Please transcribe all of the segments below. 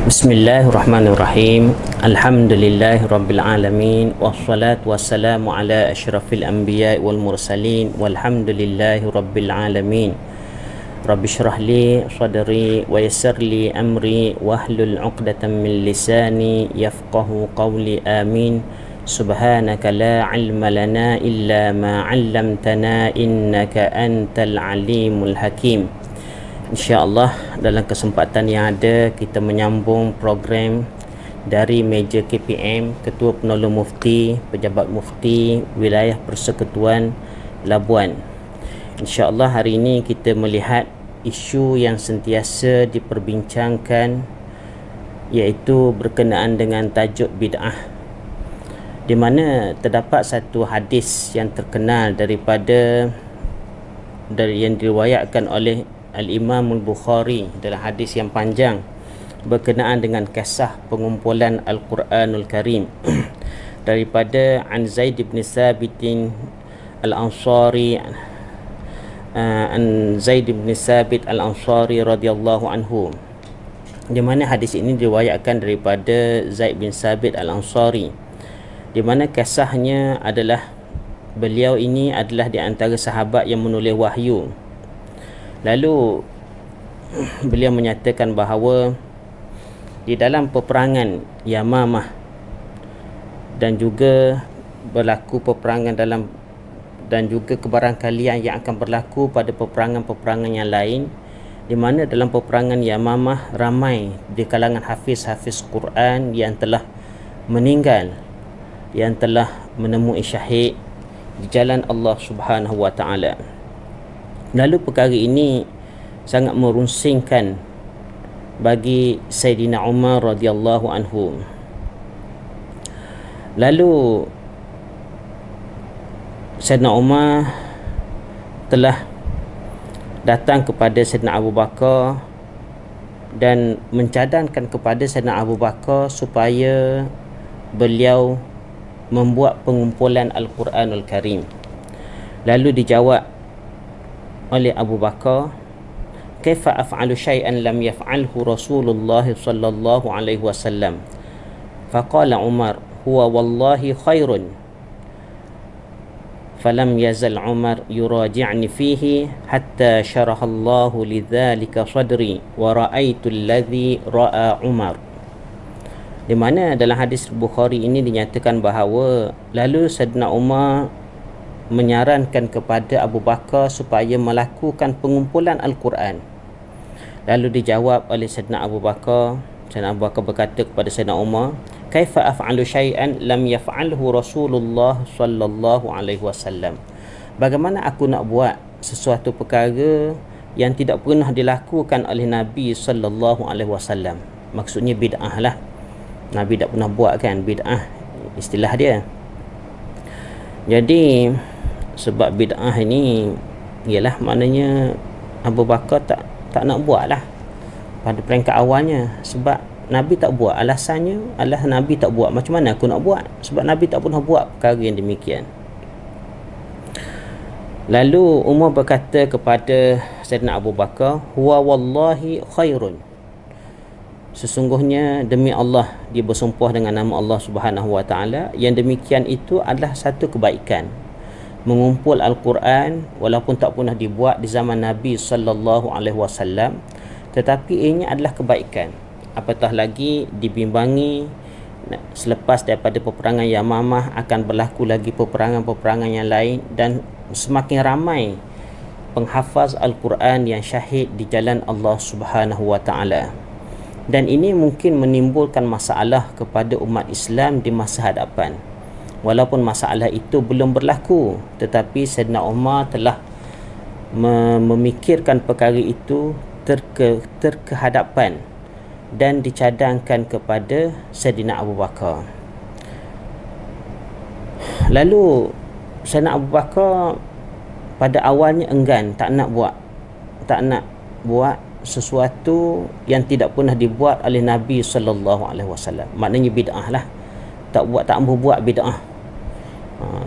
Bismillahirrahmanirrahim. Alhamdulillahirabbil alamin wassalatu wassalamu ala asyrafil anbiya'i wal mursalin walhamdulillahirabbil alamin. Rabbi shrah li sadri wa yassir li amri wahlul 'uqdatam min lisani yafqahu qawli. Amin. Subhanaka la 'ilma lana illa ma 'allamtana innaka antal alimul hakim. InsyaAllah dalam kesempatan yang ada kita menyambung program dari meja KPM, Ketua Penolong Mufti, Pejabat Mufti Wilayah Persekutuan Labuan. InsyaAllah hari ini kita melihat isu yang sentiasa diperbincangkan, iaitu berkenaan dengan tajuk bid'ah, di mana terdapat satu hadis yang terkenal yang diriwayatkan oleh Al-Imam Al-Bukhari dalam hadis yang panjang berkenaan dengan kisah pengumpulan Al-Quranul Karim daripada an Zaid bin Sabit Al-Ansari radhiyallahu anhu, di mana hadis ini diriwayatkan daripada Zaid bin Sabit Al-Ansari, di mana kisahnya adalah beliau ini adalah di antara sahabat yang menulis wahyu. Lalu beliau menyatakan bahawa di dalam peperangan Yamamah dan juga berlaku peperangan dan juga kebarangkalian yang akan berlaku pada peperangan-peperangan yang lain, di mana dalam peperangan Yamamah ramai di kalangan hafiz-hafiz Quran yang telah meninggal, yang telah menemui syahid di jalan Allah Subhanahu wa taala. Lalu perkara ini sangat merunsingkan bagi Sayyidina Umar radhiyallahu anhu. Lalu Sayyidina Umar telah datang kepada Sayyidina Abu Bakar dan mencadangkan kepada Sayyidina Abu Bakar supaya beliau membuat pengumpulan Al-Quranul Karim. Lalu dijawab oleh Abu Bakar, "Kaifa af'alu syai'an lam yaf'alhu Rasulullah sallallahu alaihi wasallam?" Faqala Umar, "Huwa wallahi khairun." Falam yazal Umar yuraji'ni fihi hatta syaraha Allah lidzalika sadri wa ra'aitu alladhi ra'a Umar. Di mana dalam hadis Bukhari ini dinyatakan bahawa lalu Sayyidina Umar menyarankan kepada Abu Bakar supaya melakukan pengumpulan Al-Quran. Lalu dijawab oleh Sayyidina Abu Bakar. Sayyidina Abu Bakar berkata kepada Sayyidina Umar, "Kaifa af'alu syai'an lam yaf'alhu Rasulullah sallallahu alaihi wasallam?" Bagaimana aku nak buat sesuatu perkara yang tidak pernah dilakukan oleh Nabi sallallahu alaihi wasallam? Maksudnya bid'ah lah. Nabi tak pernah buat kan, bid'ah istilah dia. Jadi sebab bid'ah ini ialah maknanya Abu Bakar tak nak buat lah pada peringkat awalnya, sebab Nabi tak buat. Alasannya adalah Nabi tak buat. Macam mana aku nak buat? Sebab Nabi tak pernah buat perkara yang demikian. Lalu Umar berkata kepada Sayyidina Abu Bakar, "Huwa wallahi khairun." Sesungguhnya demi Allah, dia bersumpah dengan nama Allah Subhanahu wa taala, yang demikian itu adalah satu kebaikan. Mengumpul Al-Quran walaupun tak pernah dibuat di zaman Nabi sallallahu alaihi wasallam, tetapi ini adalah kebaikan. Apatah lagi dibimbangi selepas daripada peperangan Yamamah akan berlaku lagi peperangan-peperangan yang lain, dan semakin ramai penghafaz Al-Quran yang syahid di jalan Allah Subhanahu wa taala. Dan ini mungkin menimbulkan masalah kepada umat Islam di masa hadapan. Walaupun masalah itu belum berlaku, tetapi Sayyidina Umar telah memikirkan perkara itu terkehadapan dan dicadangkan kepada Sayyidina Abu Bakar. Lalu Sayyidina Abu Bakar pada awalnya enggan, tak nak buat sesuatu yang tidak pernah dibuat oleh Nabi sallallahu alaihi wasallam. Maknanya bid'ah lah. Tak mahu buat bid'ah.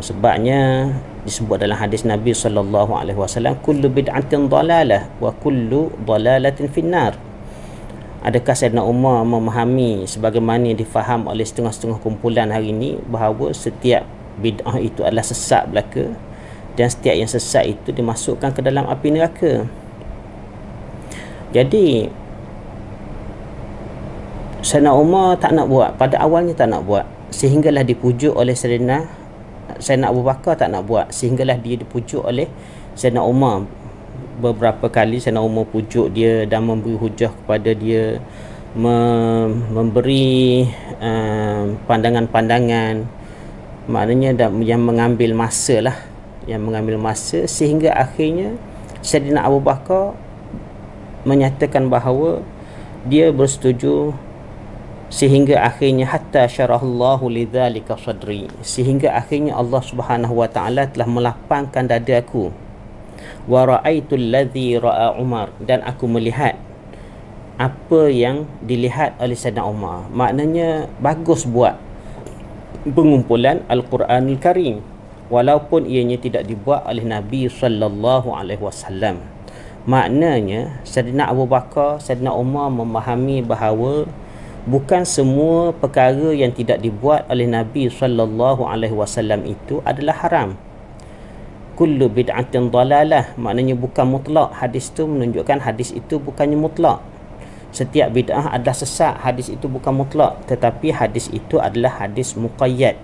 Sebabnya disebut dalam hadis Nabi sallallahu alaihi wasallam, kullu bid'atin dalalah wa kullu dalalatin finnar. Adakah Sayyidina Umar memahami sebagaimana yang difaham oleh setengah-setengah kumpulan hari ini, bahawa setiap bid'ah itu adalah sesat belaka, dan setiap yang sesat itu dimasukkan ke dalam api neraka? Jadi Sayyidina Umar tak nak buat, pada awalnya tak nak buat, sehinggalah dipujuk oleh Sayyidina Abu Bakar tak nak buat, sehinggalah dia dipujuk oleh Sayyidina Umar. Beberapa kali Sayyidina Umar pujuk dia dan memberi hujah kepada dia, memberi pandangan-pandangan, maknanya yang mengambil masa lah, sehingga akhirnya Sayyidina Abu Bakar menyatakan bahawa dia bersetuju, sehingga akhirnya hatta syarahallahu lidzalika sadri, sehingga akhirnya Allah Subhanahu wa taala telah melapangkan dada aku. Wa ra'aitul ladzi ra'a Umar, dan aku melihat apa yang dilihat oleh Sayyidina Umar. Maknanya bagus buat pengumpulan Al-Quranul Karim, walaupun ianya tidak dibuat oleh Nabi sallallahu alaihi wasallam. Maknanya Sayyidina Abu Bakar, Sayyidina Umar memahami bahawa bukan semua perkara yang tidak dibuat oleh Nabi sallallahu alaihi wasallam itu adalah haram. Kullu bid'atin dalalah, maknanya bukan mutlak. Hadis itu menunjukkan hadis itu bukannya mutlak. Setiap bid'ah adalah sesat, hadis itu bukan mutlak, tetapi hadis itu adalah hadis muqayyad,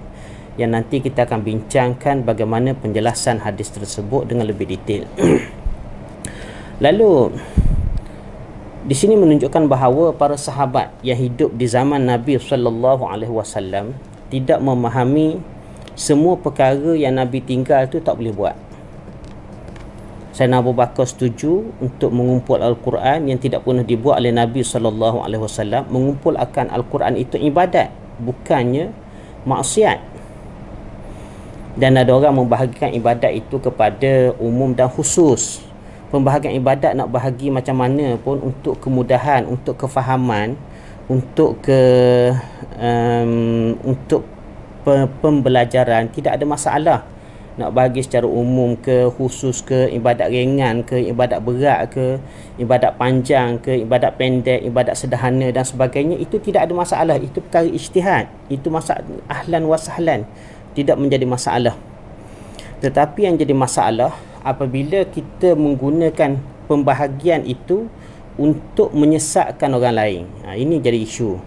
yang nanti kita akan bincangkan bagaimana penjelasan hadis tersebut dengan lebih detail. Lalu di sini menunjukkan bahawa para sahabat yang hidup di zaman Nabi sallallahu alaihi wasallam tidak memahami semua perkara yang Nabi tinggal tu tak boleh buat. Sayyidina Abu Bakar setuju untuk mengumpul Al-Quran yang tidak pernah dibuat oleh Nabi sallallahu alaihi wasallam. Mengumpul akan Al-Quran itu ibadat, bukannya maksiat. Dan ada orang membahagikan ibadat itu kepada umum dan khusus. Pembahagian ibadat nak bahagi macam mana pun, untuk kemudahan, untuk kefahaman, untuk pembelajaran, tidak ada masalah. Nak bagi secara umum ke, khusus ke, ibadat ringan ke, ibadat berat ke, ibadat panjang ke, ibadat pendek, ibadat sederhana dan sebagainya, itu tidak ada masalah. Itu perkara ijtihad, itu masalah ahlan wa sahlan, tidak menjadi masalah. Tetapi yang jadi masalah apabila kita menggunakan pembahagian itu untuk menyesatkan orang lain. Ini jadi isu.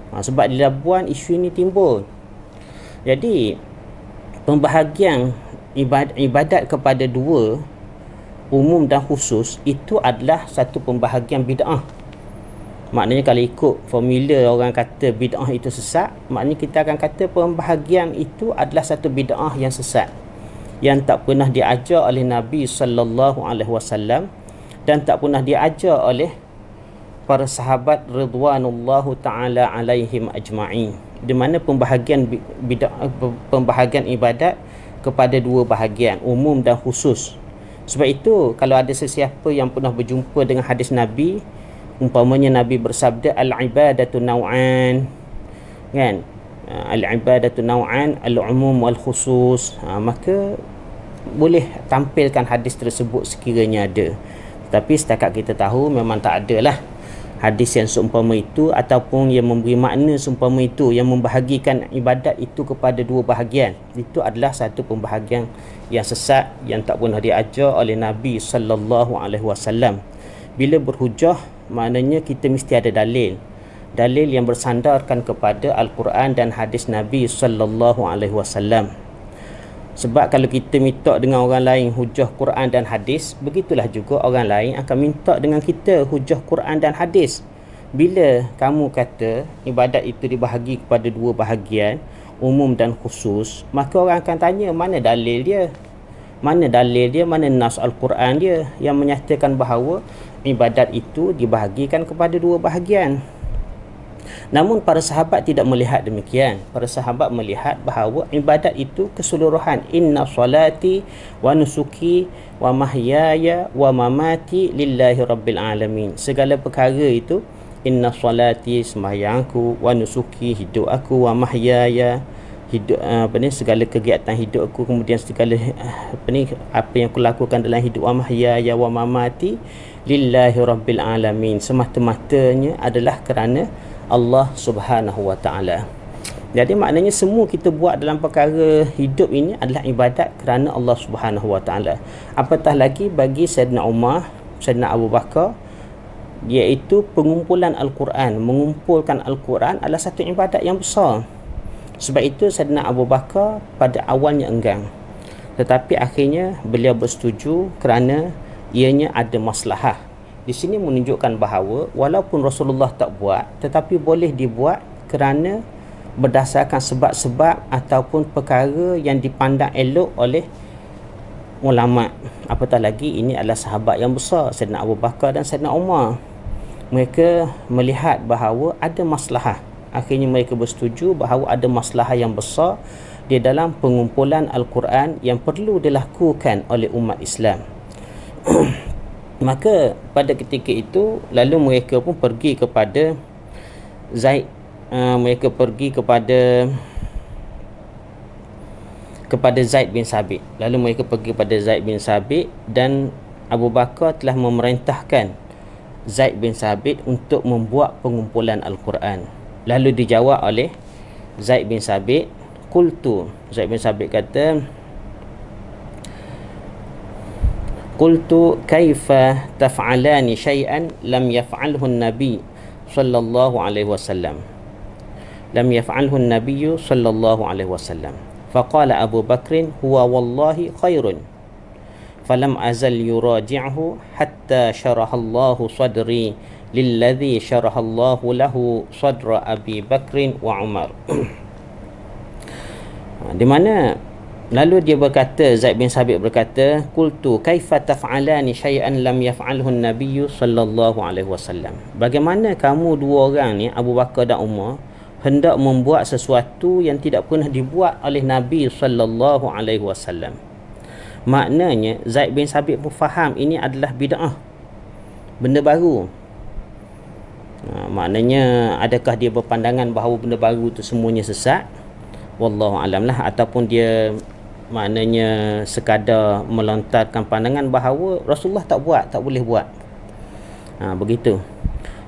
Sebab di Labuan isu ini timbul. Jadi pembahagian ibadat kepada dua, umum dan khusus, itu adalah satu pembahagian bid'ah. Maknanya kalau ikut formula orang kata bid'ah itu sesat, maknanya kita akan kata pembahagian itu adalah satu bid'ah yang sesat, yang tak pernah diajar oleh Nabi sallallahu alaihi wasallam dan tak pernah diajar oleh para sahabat ridwanullahu taala alaihim ajma'in. Di mana pembahagian pembahagian ibadat kepada dua bahagian, umum dan khusus. Sebab itu kalau ada sesiapa yang pernah berjumpa dengan hadis Nabi, umpamanya Nabi bersabda al-ibadatu naw'an, kan? Al-ibadatu naw'an, al-umum wal khusus, maka boleh tampilkan hadis tersebut sekiranya ada. Tapi setakat kita tahu memang tak ada lah hadis yang seumpama itu, ataupun yang memberi makna seumpama itu, yang membahagikan ibadat itu kepada dua bahagian. Itu adalah satu pembahagian yang sesat, yang tak pernah diajar oleh Nabi sallallahu alaihi wasallam. Bila berhujah, maknanya kita mesti ada dalil yang bersandarkan kepada Al-Quran dan hadis Nabi sallallahu alaihi wasallam. Sebab kalau kita minta dengan orang lain hujah Quran dan hadis, begitulah juga orang lain akan minta dengan kita hujah Quran dan hadis. Bila kamu kata ibadat itu dibahagi kepada dua bahagian, umum dan khusus, maka orang akan tanya mana dalil dia, mana nas Al-Quran dia yang menyatakan bahawa ibadat itu dibahagikan kepada dua bahagian. Namun para sahabat tidak melihat demikian. Para sahabat melihat bahawa ibadat itu keseluruhan. Inna salati wa nusuki wa mahyaya wa mamati lillahi rabbil alamin. Segala perkara itu, inna salati, sembahyangku, wa nusuki, hidup aku, wa mahyaya, hidup segala kegiatan hidup aku, kemudian segala apa yang aku lakukan dalam hidup wa mahyaya wa mamati lillahi rabbil alamin, semata-matanya adalah kerana Allah Subhanahu wa taala. Jadi maknanya semua kita buat dalam perkara hidup ini adalah ibadat kerana Allah Subhanahu wa taala. Apatah lagi bagi Saidina Umar, Saidina Abu Bakar, iaitu pengumpulan Al-Quran, mengumpulkan Al-Quran adalah satu ibadat yang besar. Sebab itu Saidina Abu Bakar pada awalnya enggan, tetapi akhirnya beliau bersetuju kerana ianya ada maslahah. Di sini menunjukkan bahawa walaupun Rasulullah tak buat, tetapi boleh dibuat kerana berdasarkan sebab-sebab ataupun perkara yang dipandang elok oleh ulama. Apatah lagi ini adalah sahabat yang besar, Saidina Abu Bakar dan Saidina Umar. Mereka melihat bahawa ada maslahah. Akhirnya mereka bersetuju bahawa ada maslahah yang besar di dalam pengumpulan Al-Quran yang perlu dilakukan oleh umat Islam. Maka pada ketika itu lalu mereka pun pergi kepada Zaid, mereka pergi kepada Zaid bin Sabit. Lalu mereka pergi kepada Zaid bin Sabit dan Abu Bakar telah memerintahkan Zaid bin Sabit untuk membuat pengumpulan Al-Quran. Lalu dijawab oleh Zaid bin Sabit, qultu, Zaid bin Sabit kata, qultu kaifa taf'alani syai'an lam yaf'alhu an-nabi sallallahu alaihi wasallam, lam yaf'alhu an-nabiy sallallahu alaihi wasallam. Faqala Abu Bakrin huwa wallahi khairun falam azal yuraji'hu hatta syarahallahu sadri lilladhi syarahallahu lahu sadra Abi Bakrin wa Umar. Di mana lalu dia berkata, Zaid bin Sabit berkata, qultu kaifa taf'alani syai'an lam yaf'alhu an-nabiy sallallahu alaihi wasallam. Bagaimana kamu dua orang ni, Abu Bakar dan Umar, hendak membuat sesuatu yang tidak pernah dibuat oleh Nabi sallallahu alaihi wasallam? Maknanya Zaid bin Sabit pun faham ini adalah bid'ah, benda baru. Maknanya adakah dia berpandangan bahawa benda baru itu semuanya sesat? Wallahu alam lah. Ataupun dia maknanya sekadar melontarkan pandangan bahawa Rasulullah tak buat, tak boleh buat. Begitu.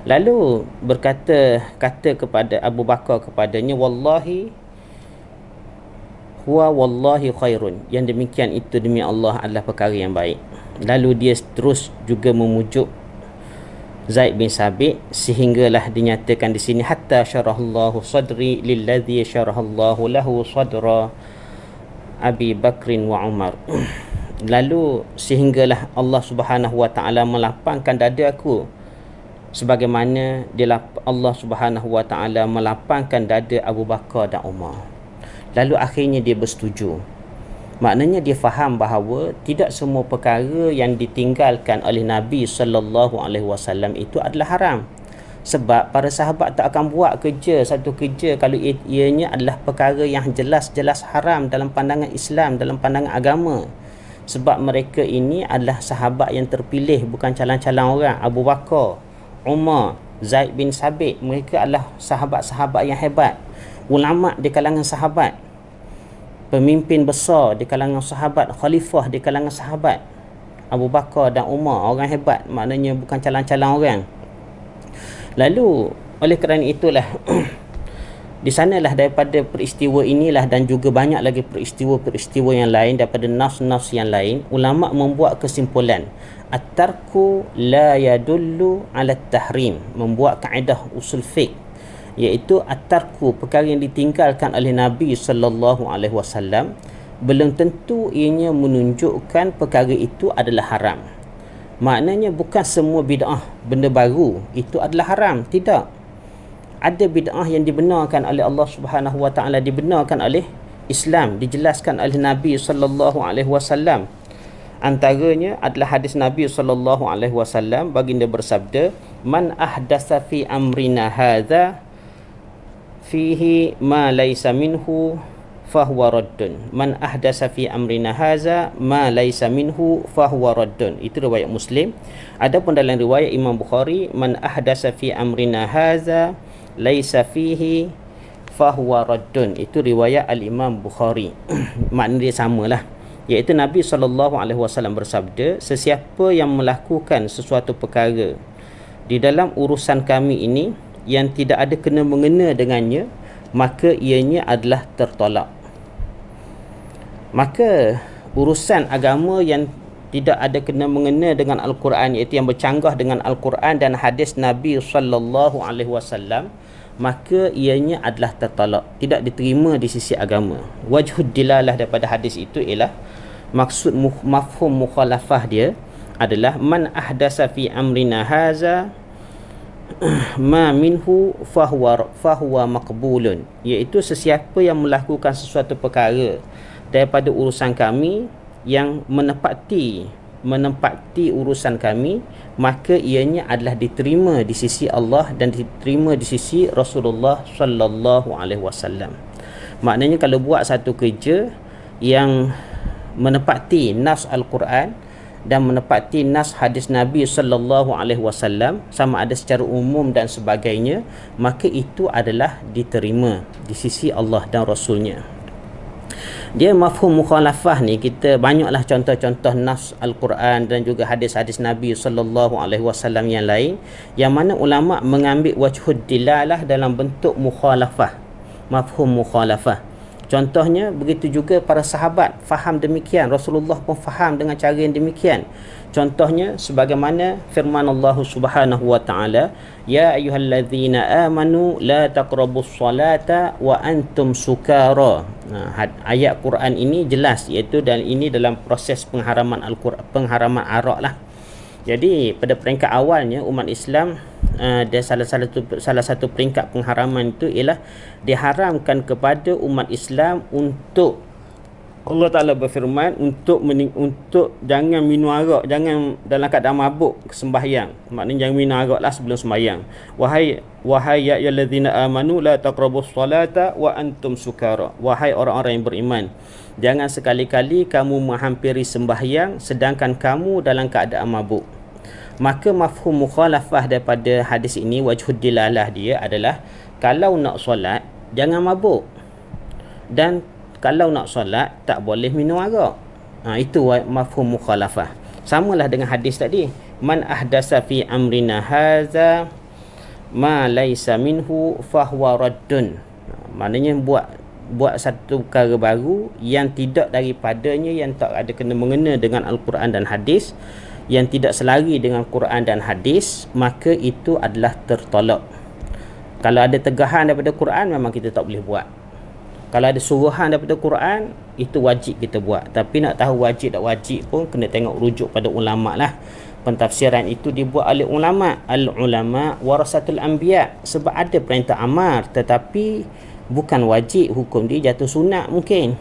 Lalu kata kepada Abu Bakar kepadanya, wallahi huwa wallahi khairun, yang demikian itu demi Allah adalah perkara yang baik. Lalu dia terus juga memujuk Zaid bin Sabit sehinggalah dinyatakan di sini hatta syarahallahu sadri lilladzi syarahallahu lahu sadra Abi Bakrin wa Umar. Lalu sehinggalah Allah Subhanahu wa taala melapangkan dada aku sebagaimana Allah Subhanahu wa taala melapangkan dada Abu Bakar dan Umar. Lalu akhirnya dia bersetuju. Maknanya dia faham bahawa tidak semua perkara yang ditinggalkan oleh Nabi sallallahu alaihi wasallam itu adalah haram. Sebab para sahabat tak akan buat satu kerja kalau ianya adalah perkara yang jelas-jelas haram dalam pandangan Islam, dalam pandangan agama. Sebab mereka ini adalah sahabat yang terpilih, bukan calon-calon orang. Abu Bakar, Umar, Zaid bin Sabit, mereka adalah sahabat-sahabat yang hebat. Ulama di kalangan sahabat, pemimpin besar di kalangan sahabat, khalifah di kalangan sahabat. Abu Bakar dan Umar orang hebat, maknanya bukan calon-calon orang. Lalu oleh kerana itulah di sanalah daripada peristiwa inilah dan juga banyak lagi peristiwa-peristiwa yang lain daripada nas-nas yang lain, ulama membuat kesimpulan at-tarku la yadullu ala tahrim, membuat kaedah usul fiqh, iaitu at-tarku, perkara yang ditinggalkan oleh Nabi sallallahu alaihi wasallam, belum tentu ianya menunjukkan perkara itu adalah haram. Maknanya bukan semua bid'ah, benda baru itu adalah haram, tidak. Ada bid'ah yang dibenarkan oleh Allah Subhanahu wa taala, dibenarkan oleh Islam, dijelaskan oleh Nabi sallallahu alaihi wasallam. Antaranya adalah hadis Nabi sallallahu alaihi wasallam, baginda bersabda, man ahdatsa fi amrina hadza fihi ma laysa minhu fahuwa raddun. Man ahdasa fi amrina haza ma laysa minhu fahuwa raddun. Itu riwayat Muslim. Adapun dalam riwayat Imam Bukhari, man ahdasa fi amrina haza laysa fihi fahuwa raddun. Itu riwayat al-Imam Bukhari. Makna dia samalah, iaitu Nabi SAW bersabda, sesiapa yang melakukan sesuatu perkara di dalam urusan kami ini yang tidak ada kena mengena dengannya, maka ianya adalah tertolak. Maka urusan agama yang tidak ada kena mengena dengan Al-Quran, iaitu yang bercanggah dengan Al-Quran dan hadis Nabi SAW, maka ianya adalah tertolak, tidak diterima di sisi agama. Wajhud dilalah daripada hadis itu ialah maksud mafhum mukhalafah dia adalah man ahdasa fi amrina haza ma minhu fahuwa maqbulun, iaitu sesiapa yang melakukan sesuatu perkara daripada urusan kami yang menepati urusan kami, maka ianya adalah diterima di sisi Allah dan diterima di sisi Rasulullah sallallahu alaihi wasallam. Maknanya kalau buat satu kerja yang menepati nas Al-Quran dan menepati nas hadis Nabi sallallahu alaihi wasallam, sama ada secara umum dan sebagainya, maka itu adalah diterima di sisi Allah dan Rasulnya. Dia mafhum mukhalafah ni, kita banyaklah contoh-contoh nas Al-Quran dan juga hadis-hadis Nabi sallallahu alaihi wasallam yang lain, yang mana ulama mengambil wajhud dilalah dalam bentuk mukhalafah, mafhum mukhalafah. Contohnya begitu juga para sahabat faham demikian, Rasulullah pun faham dengan cara yang demikian. Contohnya sebagaimana firman Allah Subhanahu wa taala, ya ayyuhallazina amanu la taqrabus salata wa antum sukara. Ayat Quran ini jelas, iaitu dan ini dalam proses pengharaman Al-Quran, pengharaman arak lah. Jadi pada peringkat awalnya umat Islam, dia salah satu peringkat pengharaman itu ialah diharamkan kepada umat Islam untuk, Allah Ta'ala berfirman, untuk jangan minum arak, jangan dalam keadaan mabuk sembahyang. Maknanya jangan minum arak lah sebelum sembahyang. Wahai ya ayyuhallazina amanu la taqrabus salata wa antum sukara. Wahai orang-orang yang beriman, jangan sekali-kali kamu menghampiri sembahyang sedangkan kamu dalam keadaan mabuk. Maka mafhum mukhalafah daripada hadis ini, wajhud dilalah dia adalah, kalau nak solat jangan mabuk, dan kalau nak solat tak boleh minum arak. Itu mafhum mukhalafah. Samalah dengan hadis tadi, man ahdasa fi amrina haza ma laisa minhu fahuwa raddun. Maknanya buat satu perkara baru yang tidak daripadanya, yang tak ada kena mengena dengan Al-Quran dan hadis, yang tidak selari dengan Quran dan hadis, maka itu adalah tertolak. Kalau ada tegahan daripada Quran, memang kita tak boleh buat. Kalau ada suruhan daripada Quran, itu wajib kita buat. Tapi nak tahu wajib tak wajib pun kena tengok rujuk pada ulama lah. Pentafsiran itu dibuat oleh ulama. Al-ulama warasatul anbiya. Sebab ada perintah amar, tetapi bukan wajib, hukum dia jatuh sunat mungkin.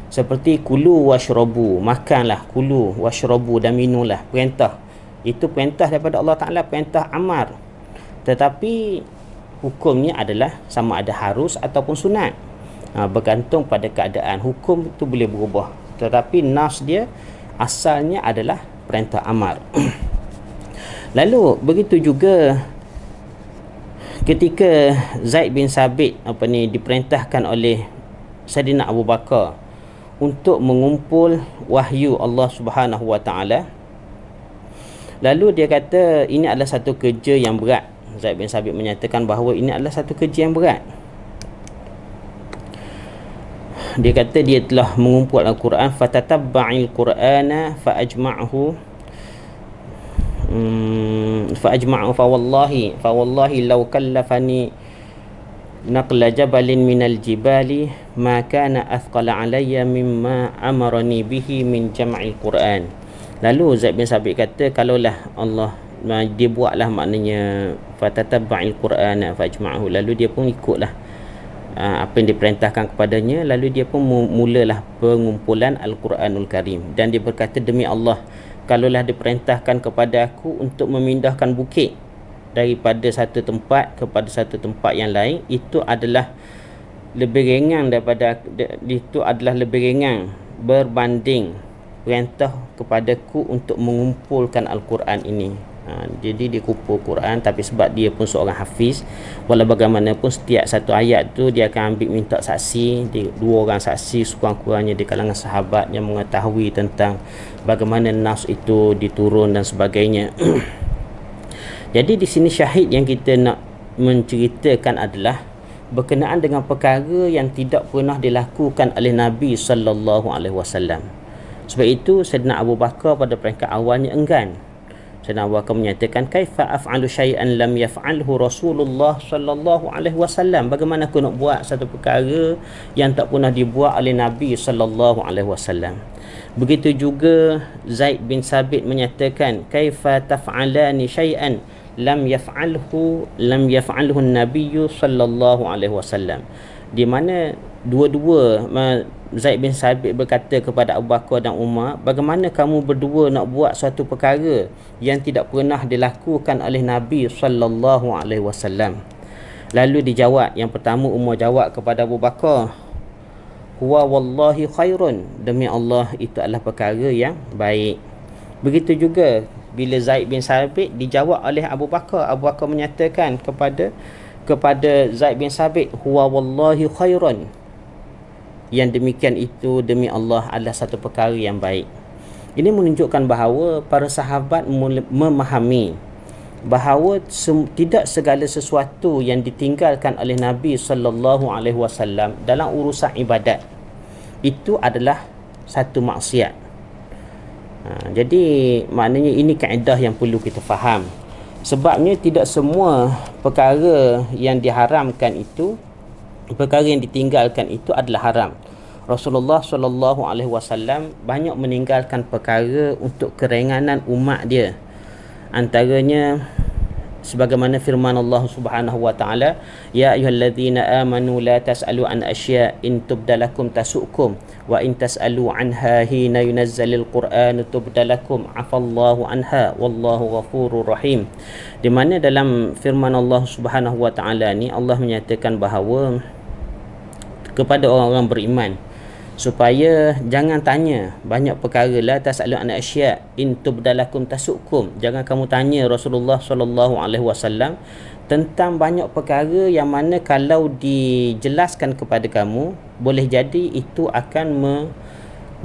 Seperti kulu washrabu, makanlah, kulu washrabu, dan minumlah, perintah. Itu perintah daripada Allah Ta'ala, perintah amar. Tetapi hukumnya adalah sama ada harus ataupun sunat. Bergantung pada keadaan. Hukum itu boleh berubah, tetapi nas dia asalnya adalah perintah amar. Lalu begitu juga ketika Zaid bin Sabit diperintahkan oleh Sayyidina Abu Bakar untuk mengumpul wahyu Allah Subhanahu wa taala. Lalu dia kata ini adalah satu kerja yang berat. Zaid bin Sabit menyatakan bahawa ini adalah satu kerja yang berat. Dia kata dia telah mengumpul Al-Quran, fatatabba'il Qur'ana fa'ajma'hu fawallahi law kallafani naqla jabalin minal jibali ma kana athqala alayya mimma amarani bihi min jam'il Quran. Lalu Zaid bin Sabit kata, kalaulah Allah dia buatlah, maknanya fatatabba'il Qur'ana fa'ajma'hu, lalu dia pun ikutlah apa yang diperintahkan kepadanya, lalu dia pun mulalah pengumpulan Al-Quranul Karim. Dan dia berkata, demi Allah, kalaulah diperintahkan kepada aku untuk memindahkan bukit daripada satu tempat kepada satu tempat yang lain, itu adalah lebih ringan berbanding perintah kepadaku untuk mengumpulkan Al-Quran ini. Jadi dia kumpul Quran, tapi sebab dia pun seorang hafiz, walau bagaimanapun setiap satu ayat tu dia akan ambil minta saksi, dua orang saksi sekurang-kurangnya di kalangan sahabat yang mengetahui tentang bagaimana nas itu diturun dan sebagainya. Jadi di sini syahid yang kita nak menceritakan adalah berkenaan dengan perkara yang tidak pernah dilakukan oleh Nabi sallallahu alaihi wasallam. Sebab itu Saidina Abu Bakar pada peringkat awalnya enggan. Saidina Abu Bakar menyatakan, kaifa af'alu syai'an lam yaf'alhu Rasulullah sallallahu alaihi wasallam? Bagaimana aku nak buat satu perkara yang tak pernah dibuat oleh Nabi sallallahu alaihi wasallam? Begitu juga Zaid bin Sabit menyatakan, kaifa taf'alani syai'an lam yaf'alhu an-nabiy sallallahu alaihi wasallam? Di mana dua-dua Zaid bin Sabit berkata kepada Abu Bakar dan Umar, bagaimana kamu berdua nak buat suatu perkara yang tidak pernah dilakukan oleh Nabi sallallahu alaihi wasallam? Lalu dijawab, yang pertama Umar jawab kepada Abu Bakar, huwa wallahi khairun, demi Allah itu adalah perkara yang baik. Begitu juga bila Zaid bin Sabit dijawab oleh Abu Bakar, Abu Bakar menyatakan kepada Zaid bin Sabit, huwa wallahi khairun, yang demikian itu demi Allah adalah satu perkara yang baik. Ini menunjukkan bahawa para sahabat memahami bahawa tidak segala sesuatu yang ditinggalkan oleh Nabi sallallahu alaihi wasallam dalam urusan ibadat itu adalah satu maksiat. Jadi maknanya ini kaedah yang perlu kita faham. Sebabnya tidak semua perkara yang diharamkan itu, perkara yang ditinggalkan itu adalah haram. Rasulullah sallallahu alaihi wasallam banyak meninggalkan perkara untuk keringanan umat dia. Antaranya sebagaimana firman Allah Subhanahu wa taala, ya ayyuhalladzina amanu la tas'alu an asya' in tubdalakum tasukum wa in tas'alu anha hina yunazzalil qur'an tubdalakum afallahu anha wallahu ghafurur rahim. Di mana dalam firman Allah Subhanahu wa taala ni Allah menyatakan bahawa kepada orang-orang beriman supaya jangan tanya banyak perkara, la tas'alu an asya' in tubdalakum tasukum. Jangan kamu tanya Rasulullah sallallahu alaihi wasallam tentang banyak perkara yang mana kalau dijelaskan kepada kamu boleh jadi itu akan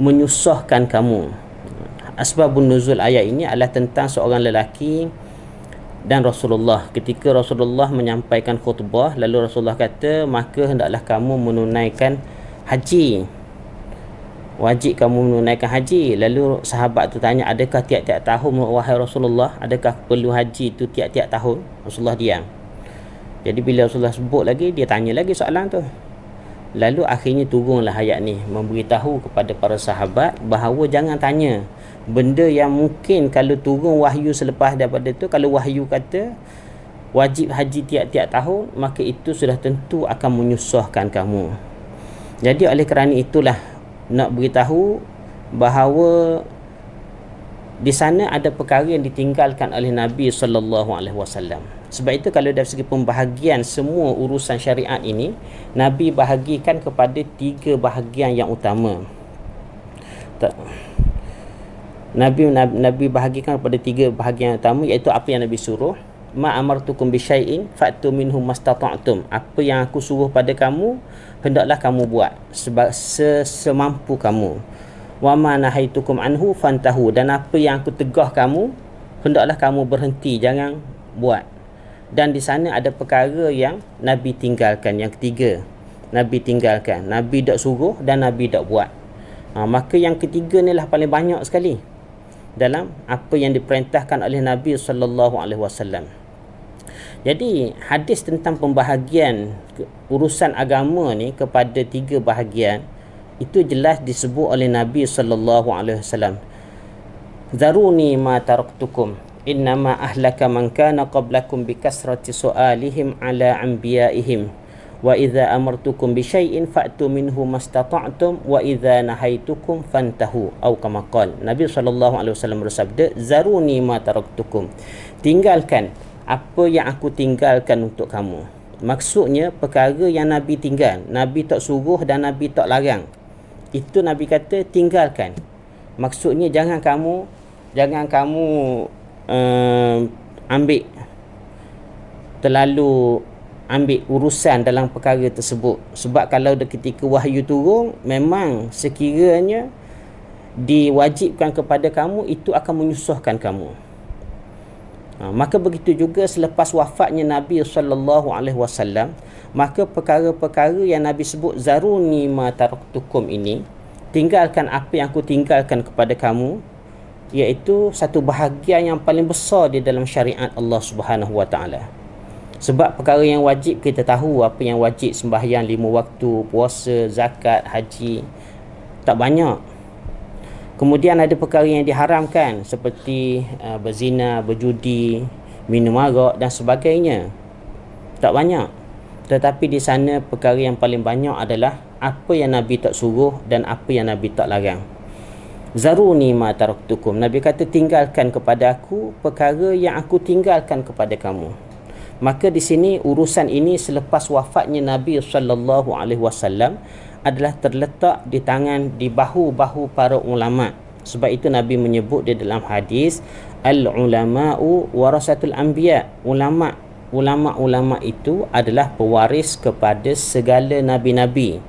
menyusahkan kamu. Asbabun nuzul ayat ini adalah tentang seorang lelaki dan Rasulullah. Ketika Rasulullah menyampaikan khutbah, lalu Rasulullah kata, maka hendaklah kamu menunaikan haji, wajib kamu menunaikan haji. Lalu sahabat tu tanya, adakah tiap-tiap tahun wahai Rasulullah? Adakah perlu haji itu tiap-tiap tahun? Rasulullah diam. Jadi bila Rasulullah sebut lagi, dia tanya lagi soalan tu. Lalu akhirnya turunlah ayat ni memberitahu kepada para sahabat bahawa jangan tanya benda yang mungkin kalau turun wahyu selepas daripada tu, kalau wahyu kata wajib haji tiap-tiap tahun, maka itu sudah tentu akan menyusahkan kamu. Jadi oleh kerana itulah nak beritahu bahawa di sana ada perkara yang ditinggalkan oleh Nabi sallallahu alaihi wasallam. Sebab itu kalau dari segi pembahagian semua urusan syariat ini, Nabi bahagikan kepada 3 bahagian yang utama. Nabi bahagikan kepada 3 bahagian yang utama, iaitu apa yang Nabi suruh, ma amartukum bi syai'in fa'tu minhu mastata'tum. Apa yang aku suruh pada kamu, hendaklah kamu buat semampu kamu. Wa ma nahaitukum anhu fantahu. Dan apa yang aku tegah kamu, hendaklah kamu berhenti, jangan buat. Dan di sana ada perkara yang Nabi tinggalkan. Yang ketiga, Nabi tinggalkan, Nabi tak suruh dan Nabi tak buat. Maka yang ketiga ni lah paling banyak sekali dalam apa yang diperintahkan oleh Nabi sallallahu alaihi wasallam. Jadi hadis tentang pembahagian urusan agama ni kepada 3 bahagian itu jelas disebut oleh Nabi sallallahu alaihi wasallam. Zaruni ma taraktukum innama ahlaka man kana qablakum bikasrati su'alihim ala anbiya'ihim wa idza amartukum bi syai'in fa'tu minhu mastata'tum wa idza nahaitukum fantahu, atau kama qala. Nabi sallallahu alaihi wasallam bersabda, zaruni ma taraktukum, tinggalkan apa yang aku tinggalkan untuk kamu. Maksudnya perkara yang Nabi tinggal, Nabi tak suruh dan Nabi tak larang, itu Nabi kata tinggalkan. Maksudnya jangan kamu ambil terlalu ambil urusan dalam perkara tersebut. Sebab kalau ketika wahyu turun, memang sekiranya diwajibkan kepada kamu, itu akan menyusahkan kamu. Maka begitu juga selepas wafatnya Nabi SAW, maka perkara-perkara yang Nabi sebut zaruni ma taraktukum ini, tinggalkan apa yang aku tinggalkan kepada kamu, iaitu satu bahagian yang paling besar di dalam syariat Allah Subhanahu Wa Taala. Sebab perkara yang wajib kita tahu, apa yang wajib, sembahyang 5 waktu, puasa, zakat, haji, tak banyak. Kemudian ada perkara yang diharamkan seperti berzina, berjudi, minum arak dan sebagainya. Tak banyak. Tetapi di sana perkara yang paling banyak adalah apa yang Nabi tak suruh dan apa yang Nabi tak larang. Zaruni ma taraktukum. Nabi kata, tinggalkan kepada aku perkara yang aku tinggalkan kepada kamu. Maka di sini urusan ini selepas wafatnya Nabi SAW adalah terletak di tangan, di bahu-bahu para ulama. Sebab itu Nabi menyebut di dalam hadis, al-ulama'u warasatul anbiya. Ulama' itu adalah pewaris kepada segala nabi-nabi.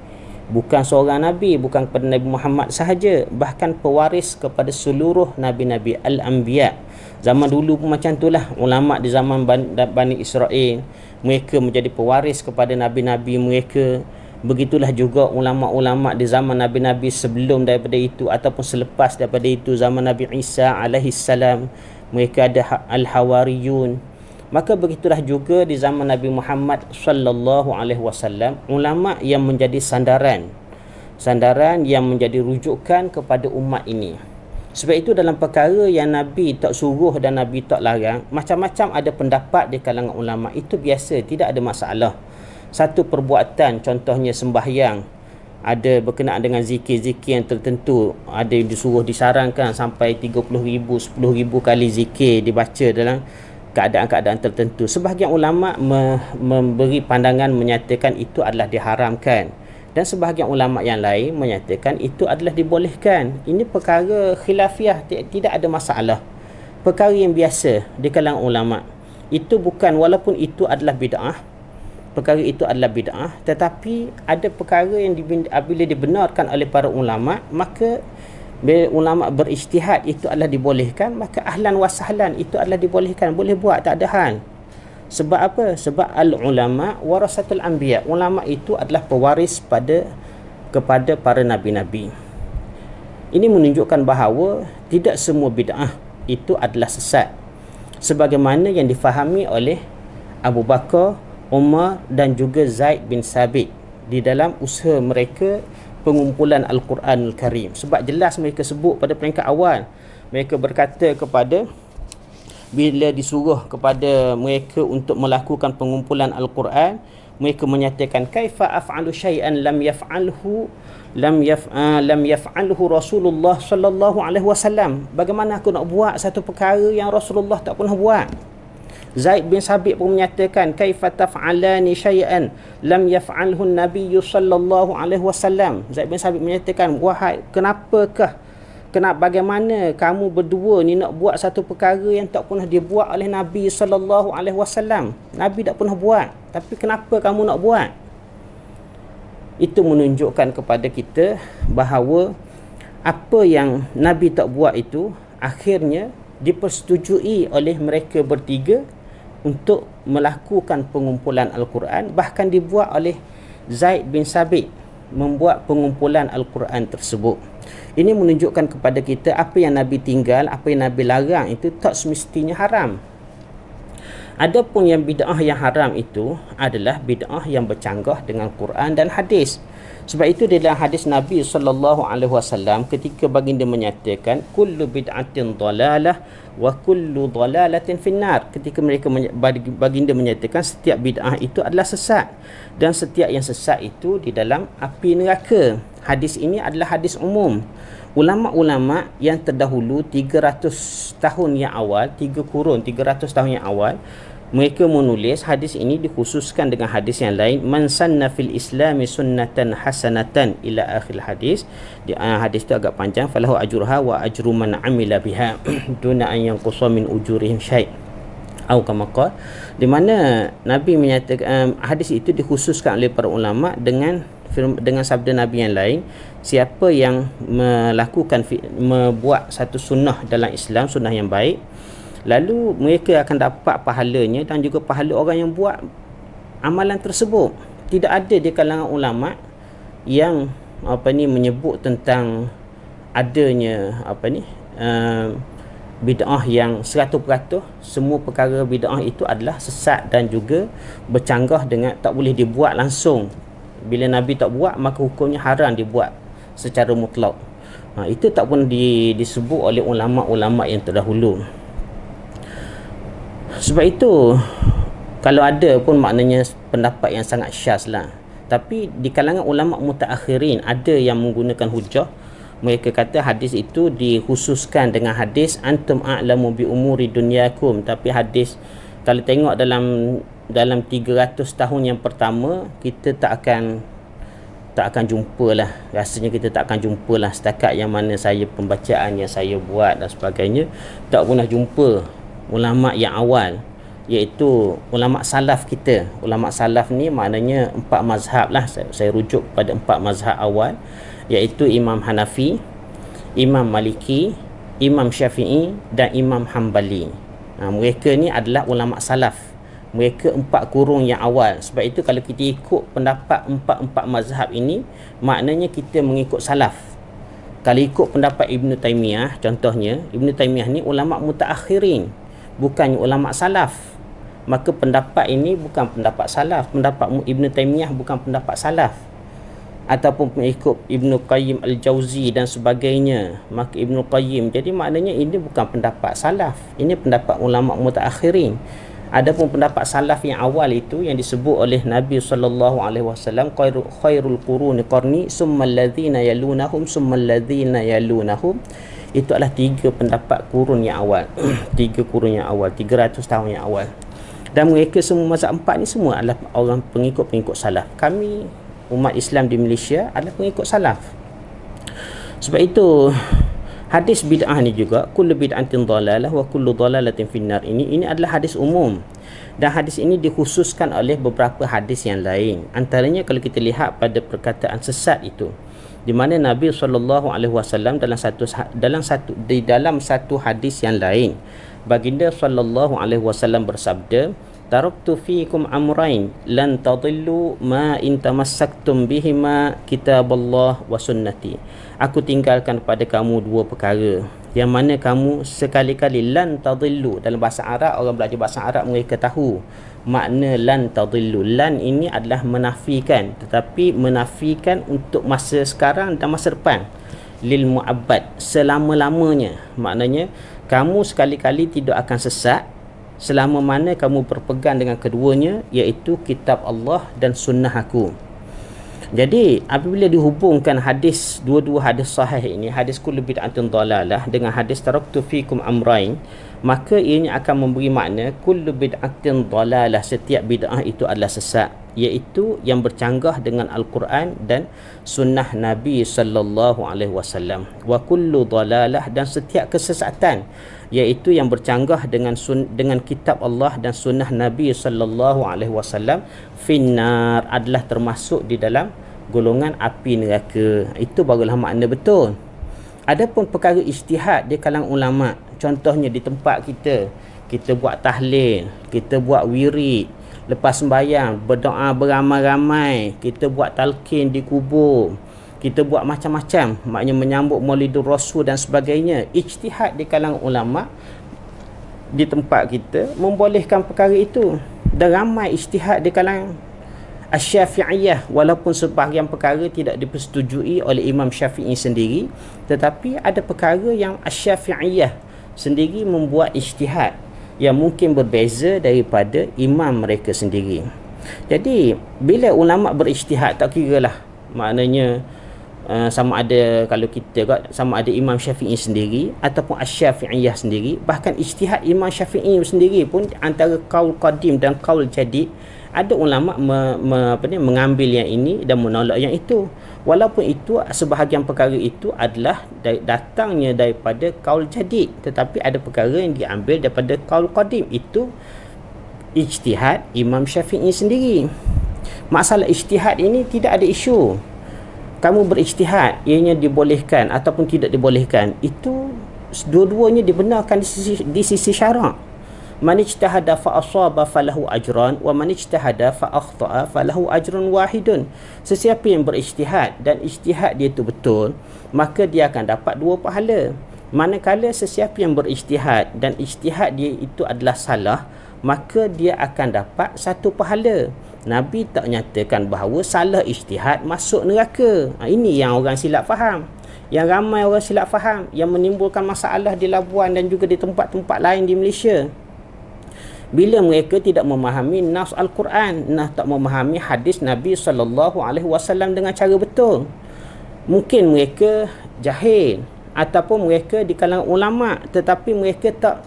Bukan seorang nabi, bukan kepada Nabi Muhammad sahaja, bahkan pewaris kepada seluruh nabi-nabi, al-anbiya. Zaman dulu pun macam itulah, ulama' di zaman Bani Israel, mereka menjadi pewaris kepada nabi-nabi mereka. Begitulah juga ulama'-ulama' di zaman nabi-nabi sebelum daripada itu ataupun selepas daripada itu, zaman Nabi Isa alaihissalam, mereka ada al-hawariyun. Maka begitulah juga di zaman Nabi Muhammad sallallahu alaihi wasallam, ulama' yang menjadi sandaran yang menjadi rujukan kepada umat ini. Sebab itu dalam perkara yang Nabi tak suruh dan Nabi tak larang, macam-macam ada pendapat di kalangan ulama'. Itu biasa, tidak ada masalah. Satu perbuatan, contohnya sembahyang, ada berkenaan dengan zikir-zikir yang tertentu, ada yang disuruh disarankan sampai 30,000, 10,000 kali zikir dibaca dalam keadaan-keadaan tertentu. Sebahagian ulama' memberi pandangan menyatakan itu adalah diharamkan, dan sebahagian ulama' yang lain menyatakan itu adalah dibolehkan. Ini perkara khilafiah, tidak ada masalah, perkara yang biasa di kalangan ulama'. Itu bukan, walaupun itu adalah bid'ah, perkara itu adalah bid'ah, tetapi ada perkara yang bila dibenarkan oleh para ulama', maka bila ulama' berijtihad itu adalah dibolehkan, maka ahlan wa sahlan, itu adalah dibolehkan, boleh buat, tak ada hal. Sebab apa? Sebab al-ulama' warasatul anbiya. Ulama' itu adalah pewaris kepada para nabi-nabi. Ini menunjukkan bahawa tidak semua bid'ah itu adalah sesat, sebagaimana yang difahami oleh Abu Bakar, Umar dan juga Zaid bin Sabit di dalam usaha mereka pengumpulan Al-Quranul Karim. Sebab jelas mereka sebut pada peringkat awal, mereka berkata kepada, bila disuruh kepada mereka untuk melakukan pengumpulan Al-Quran, mereka menyatakan, kaifa af'alu syai'an lam yaf'alhu Rasulullah sallallahu alaihi wasallam. Bagaimana aku nak buat satu perkara yang Rasulullah tak pernah buat? Zaid bin Sabit pun menyatakan, kaifa taf'alani syai'an lam yaf'alhu an-nabiy sallallahu alaihi wasallam. Zaid bin Sabit menyatakan, wahai, bagaimana kamu berdua ni nak buat satu perkara yang tak pernah dibuat oleh Nabi sallallahu alaihi wasallam? Nabi tak pernah buat, tapi kenapa kamu nak buat? Itu menunjukkan kepada kita bahawa apa yang Nabi tak buat itu akhirnya dipersetujui oleh mereka bertiga untuk melakukan pengumpulan Al-Quran. Bahkan dibuat oleh Zaid bin Sabit, membuat pengumpulan Al-Quran tersebut. Ini menunjukkan kepada kita apa yang Nabi tinggal, apa yang Nabi larang itu tak semestinya haram. Adapun yang bid'ah yang haram itu adalah bid'ah yang bercanggah dengan Quran dan hadis. Sebab itu dalam hadis Nabi SAW ketika baginda menyatakan kullu bid'atin dalalah wa kullu dalalatin finnar, ketika baginda menyatakan setiap bid'ah itu adalah sesat dan setiap yang sesat itu di dalam api neraka. Hadis ini adalah hadis umum. Ulama-ulama yang terdahulu 300 tahun yang awal, 3 kurun 300 tahun yang awal, Mereka menulis hadis ini dikhususkan dengan hadis yang lain, man sanna fil islami sunnatan hasanatan ila akhir hadis. Hadis itu agak panjang, falahu ajruha wa ajru man amila biha duna an yanqusa min ujurihim syai' atau kama qala, di mana Nabi menyatakan hadis itu dikhususkan oleh para ulama dengan sabda Nabi yang lain, siapa yang membuat satu sunnah dalam Islam, sunnah yang baik, lalu mereka akan dapat pahalanya dan juga pahala orang yang buat amalan tersebut. Tidak ada di kalangan ulama yang menyebut tentang adanya bid'ah yang 100%. Semua perkara bid'ah itu adalah sesat dan juga bercanggah dengan tak boleh dibuat langsung. Bila Nabi tak buat, maka hukumnya haram dibuat secara mutlak. Itu tak pun disebut oleh ulama-ulama yang terdahulu. Sebab itu, kalau ada pun maknanya pendapat yang sangat syaz lah. Tapi di kalangan ulama mutaakhirin ada yang menggunakan hujah. Mereka kata hadis itu dikhususkan dengan hadis antum a'lamu bi umuri dunyakum. Tapi hadis, kalau tengok dalam 300 tahun yang pertama, kita tak akan jumpa lah. Rasanya kita tak akan jumpa lah, setakat yang mana saya pembacaan yang saya buat dan sebagainya, tak pernah jumpa ulama yang awal, iaitu ulama salaf kita. Ulama salaf ni maknanya 4 mazhab lah. Saya rujuk pada 4 mazhab awal, iaitu Imam Hanafi, Imam Maliki, Imam Syafi'i dan Imam Hambali. Mereka ni adalah ulama salaf. Mereka 4 kurung yang awal. Sebab itu kalau kita ikut pendapat 4 mazhab ini, maknanya kita mengikut salaf. Kalau ikut pendapat Ibn Taymiyah, contohnya Ibn Taymiyah ni ulama mutaakhirin, bukannya ulama salaf. Maka pendapat ini bukan pendapat salaf. Pendapat Ibn Taymiyah bukan pendapat salaf. Ataupun mengikut Ibn Qayyim Al-Jauzi dan sebagainya, maka Ibn Qayyim, jadi maknanya ini bukan pendapat salaf, ini pendapat ulama mutaakhirin. Adapun pendapat salaf yang awal itu yang disebut oleh Nabi SAW, khairul quruni qarni summa alladhina yalunahum summa alladhina yalunahum, itu adalah 3 pendapat kurun yang awal. 3 kurun yang awal, 300 tahun yang awal. Dan mereka semua mazhab 4 ni semua adalah orang pengikut salaf. Kami umat Islam di Malaysia adalah pengikut salaf. Sebab itu hadis bid'ah ni juga, kullu bid'atin dhalalah wa kullu dhalalatin finnar, ini adalah hadis umum. Dan hadis ini dikhususkan oleh beberapa hadis yang lain. Antaranya kalau kita lihat pada perkataan sesat itu, di mana Nabi SAW dalam satu hadis yang lain, baginda SAW bersabda, taraktu fiikum amrain lan tadillu ma in tamassaktum bihima kitaballah wa sunnati. Aku tinggalkan pada kamu 2 perkara yang mana kamu sekali-kali lan tadillu. Dalam bahasa Arab, orang belajar bahasa Arab mereka tahu makna lan tadillu. Lan ini adalah menafikan, tetapi menafikan untuk masa sekarang dan masa depan. Lil mu'abbad, selama-lamanya. Maknanya kamu sekali-kali tidak akan sesat selama mana kamu berpegang dengan keduanya, iaitu kitab Allah dan sunnah aku. Jadi apabila dihubungkan hadis, dua-dua hadis sahih ini, hadis kullu bid'atin dhalalah dengan hadis taraktu fikum amrain, maka ianya akan memberi makna kullu bid'atin dhalalah, setiap bid'ah itu adalah sesat, iaitu yang bercanggah dengan Al-Quran dan sunnah Nabi SAW. Wa kullu dhalalah, dan setiap kesesatan, iaitu yang bercanggah dengan kitab Allah dan sunnah Nabi SAW, finnar, adalah termasuk di dalam golongan api neraka. Itu barulah makna betul. Adapun perkara ijtihad di kalangan ulama, contohnya di tempat kita buat tahlil, kita buat wirid, lepas sembahyang berdoa beramai-ramai, kita buat talqin di kubur, kita buat macam-macam, maknanya menyambut Maulidur Rasul dan sebagainya. Ijtihad di kalangan ulama di tempat kita membolehkan perkara itu, dan ramai ijtihad di kalangan Asy-Syafi'iyah, walaupun sebahagian perkara tidak dipersetujui oleh Imam Syafi'i sendiri, tetapi ada perkara yang Asy-Syafi'iyah sendiri membuat ijtihad yang mungkin berbeza daripada imam mereka sendiri. Jadi bila ulama berijtihad, tak kiralah maknanya sama ada kalau kita sama ada Imam Syafi'i sendiri ataupun Asy-Syafi'iyah sendiri, bahkan ijtihad Imam Syafi'i sendiri pun antara qaul qadim dan qaul jadid, ada ulama mengambil yang ini dan menolak yang itu, walaupun itu sebahagian perkara itu adalah datangnya daripada qaul jadid, tetapi ada perkara yang diambil daripada qaul qadim, itu ijtihad Imam Syafi'i sendiri. Masalah ijtihad ini tidak ada isu. Kamu berijtihad, ianya dibolehkan ataupun tidak dibolehkan, itu dua-duanya dibenarkan di sisi syarak. Man ijtahada fa asaba falahu ajran wa man ijtahada fa akhta'a falahu ajrun wahidun. Sesiapa yang berijtihad dan ijtihad dia itu betul, maka dia akan dapat 2 pahala. Manakala sesiapa yang berijtihad dan ijtihad dia itu adalah salah, maka dia akan dapat 1 pahala. Nabi tak nyatakan bahawa salah ijtihad masuk neraka. Ini yang orang silap faham. Yang ramai orang silap faham, yang menimbulkan masalah di Labuan dan juga di tempat-tempat lain di Malaysia. Bila mereka tidak memahami nas Al-Quran, tak memahami hadis Nabi SAW dengan cara betul. Mungkin mereka jahil ataupun mereka di kalangan ulama, tetapi mereka tak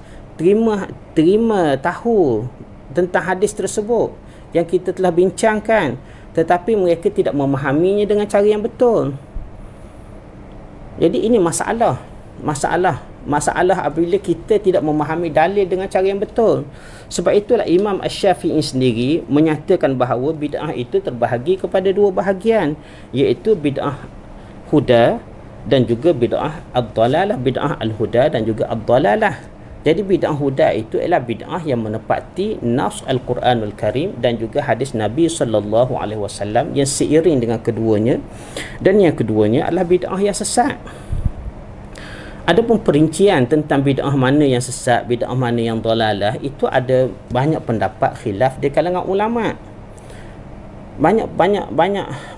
terima tahu tentang hadis tersebut yang kita telah bincangkan, tetapi mereka tidak memahaminya dengan cara yang betul. Jadi ini masalah apabila kita tidak memahami dalil dengan cara yang betul. Sebab itulah Imam Asy-Syafi'i sendiri menyatakan bahawa bid'ah itu terbahagi kepada 2 bahagian, iaitu bid'ah huda dan juga bid'ah ad-dalalah. Bid'ah al-huda dan juga ad-dalalah. Jadi bid'ah huda itu ialah bid'ah yang menepati nas Al-Quranul Karim dan juga hadis Nabi SAW yang seiring dengan keduanya. Dan yang keduanya adalah bid'ah yang sesat. Adapun perincian tentang bid'ah mana yang sesat, bid'ah mana yang dalalah, itu ada banyak pendapat khilaf di kalangan ulama. Banyak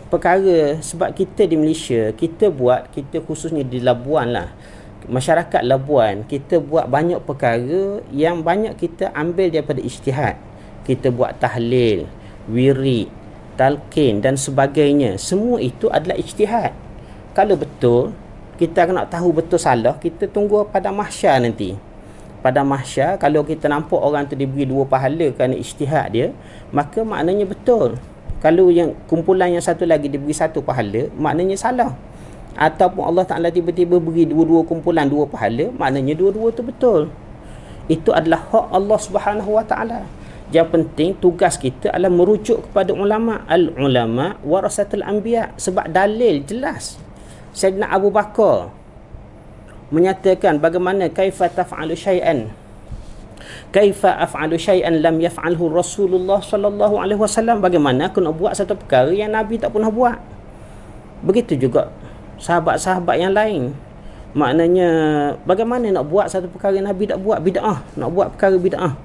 perkara. Sebab kita di Malaysia, kita khususnya di Labuan lah, masyarakat Labuan, kita buat banyak perkara yang banyak kita ambil daripada ijtihad. Kita buat tahlil, wirid, talqin dan sebagainya. Semua itu adalah ijtihad. Kalau betul, kita nak tahu betul salah, kita tunggu pada mahsyar nanti. Pada mahsyar, kalau kita nampak orang tu diberi 2 pahala kerana ijtihad dia, maka maknanya betul. Kalau yang kumpulan yang satu lagi diberi 1 pahala, maknanya salah. Ataupun Allah Ta'ala tiba-tiba beri dua kumpulan 2 pahala, maknanya dua-dua tu betul. Itu adalah hak Allah Subhanahu Wa Ta'ala. Yang penting tugas kita adalah merujuk kepada ulama. Al-ulama warasatul anbiya. Sebab dalil jelas. Sayyidina Abu Bakar menyatakan bagaimana kaifa taf'alu syai'an, kaifa af'alu syai'an lam yaf'alhu Rasulullah sallallahu alaihi wasallam. Bagaimana aku nak buat satu perkara yang Nabi tak pernah buat. Begitu juga sahabat-sahabat yang lain. Maknanya bagaimana nak buat satu perkara yang Nabi tak buat, bid'ah, nak buat perkara bid'ah.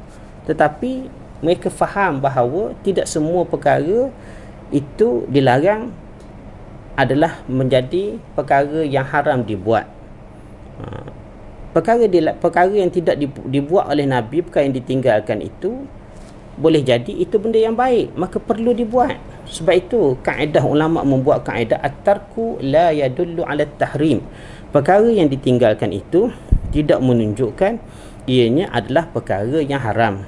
Tetapi mereka faham bahawa tidak semua perkara itu dilarang adalah menjadi perkara yang haram dibuat. Perkara yang tidak dibuat oleh Nabi, perkara yang ditinggalkan itu boleh jadi itu benda yang baik, maka perlu dibuat. Sebab itu kaedah ulama membuat kaedah at-tarku la yadullu ala tahrim. Perkara yang ditinggalkan itu tidak menunjukkan ianya adalah perkara yang haram.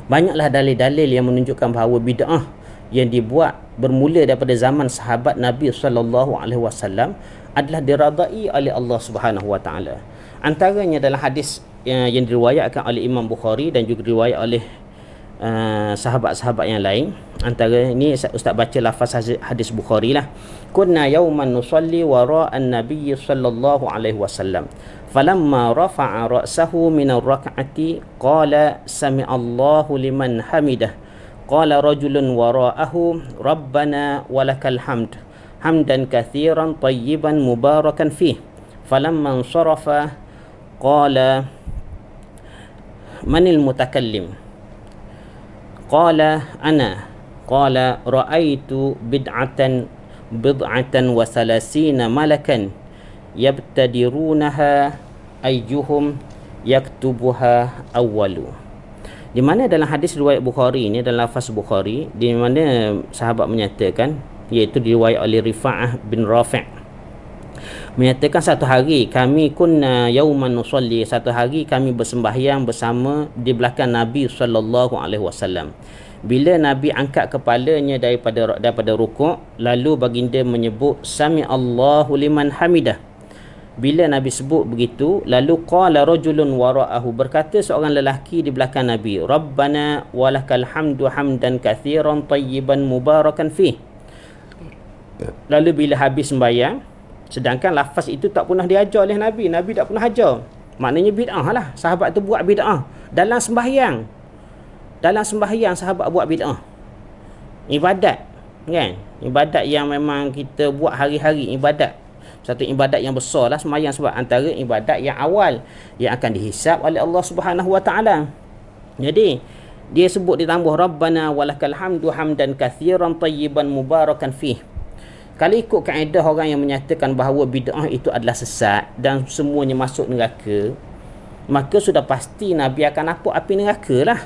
Banyaklah dalil-dalil yang menunjukkan bahawa bid'ah yang dibuat bermula daripada zaman sahabat Nabi SAW adalah diradai oleh Allah Subhanahu Wa Taala. Antaranya dalam hadis yang diriwayatkan oleh Imam Bukhari dan juga diriwayat oleh sahabat-sahabat yang lain. Antara ini Ustaz baca lafaz hadis Bukhari lah. Kunna yawman nusalli wara'an Nabiy sallallahu alaihi wasallam. Falamma rafa'a ra'sahu min ar-rak'ati qala sami'allahu liman hamidah. Qala rajulun wara'ahu rabbana walakal hamd. Hamdan katsiran tayyiban mubarakan fih. Falamma ansarafa qala manil mutakallim? Qala ana. Qala ra'aitu bid'atan wa salasina malakan yabtadirunaha ayyuhum yaktubuha awwalu. Di mana dalam hadis riwayat Bukhari ini, dalam lafaz Bukhari, di mana sahabat menyatakan iaitu diriwayat oleh Rifa'ah bin Rafi', menyatakan satu hari kami kunna yauman nusalli, satu hari kami bersembahyang bersama di belakang Nabi sallallahu alaihi wasallam. Bila Nabi angkat kepalanya daripada rukuk, lalu baginda menyebut sami Allahu liman hamidah. Bila Nabi sebut begitu, lalu qala rajulun wara'ahu, berkata seorang lelaki di belakang Nabi, Rabbana walakal hamdu hamdan katsiran tayyiban mubarakan fih. Lalu bila habis sembahyang, sedangkan lafaz itu tak pernah diajar oleh Nabi, Nabi tak pernah ajar, maknanya bid'ah lah, sahabat tu buat bid'ah dalam sembahyang. Dalam sembahyang sahabat buat bid'ah. Ibadat, kan? Ibadat yang memang kita buat hari-hari, ibadat. Satu ibadat yang besar lah sembahyang, sebab antara ibadat yang awal yang akan dihisab oleh Allah Subhanahu Wa Taala. Jadi dia sebut ditambah Rabbana walakal hamdu hamdan katsiran tayyiban mubarakan fih. Kalau ikut kaedah orang yang menyatakan bahawa bid'ah itu adalah sesat dan semuanya masuk neraka, maka sudah pasti Nabi akan nampak api neraka lah.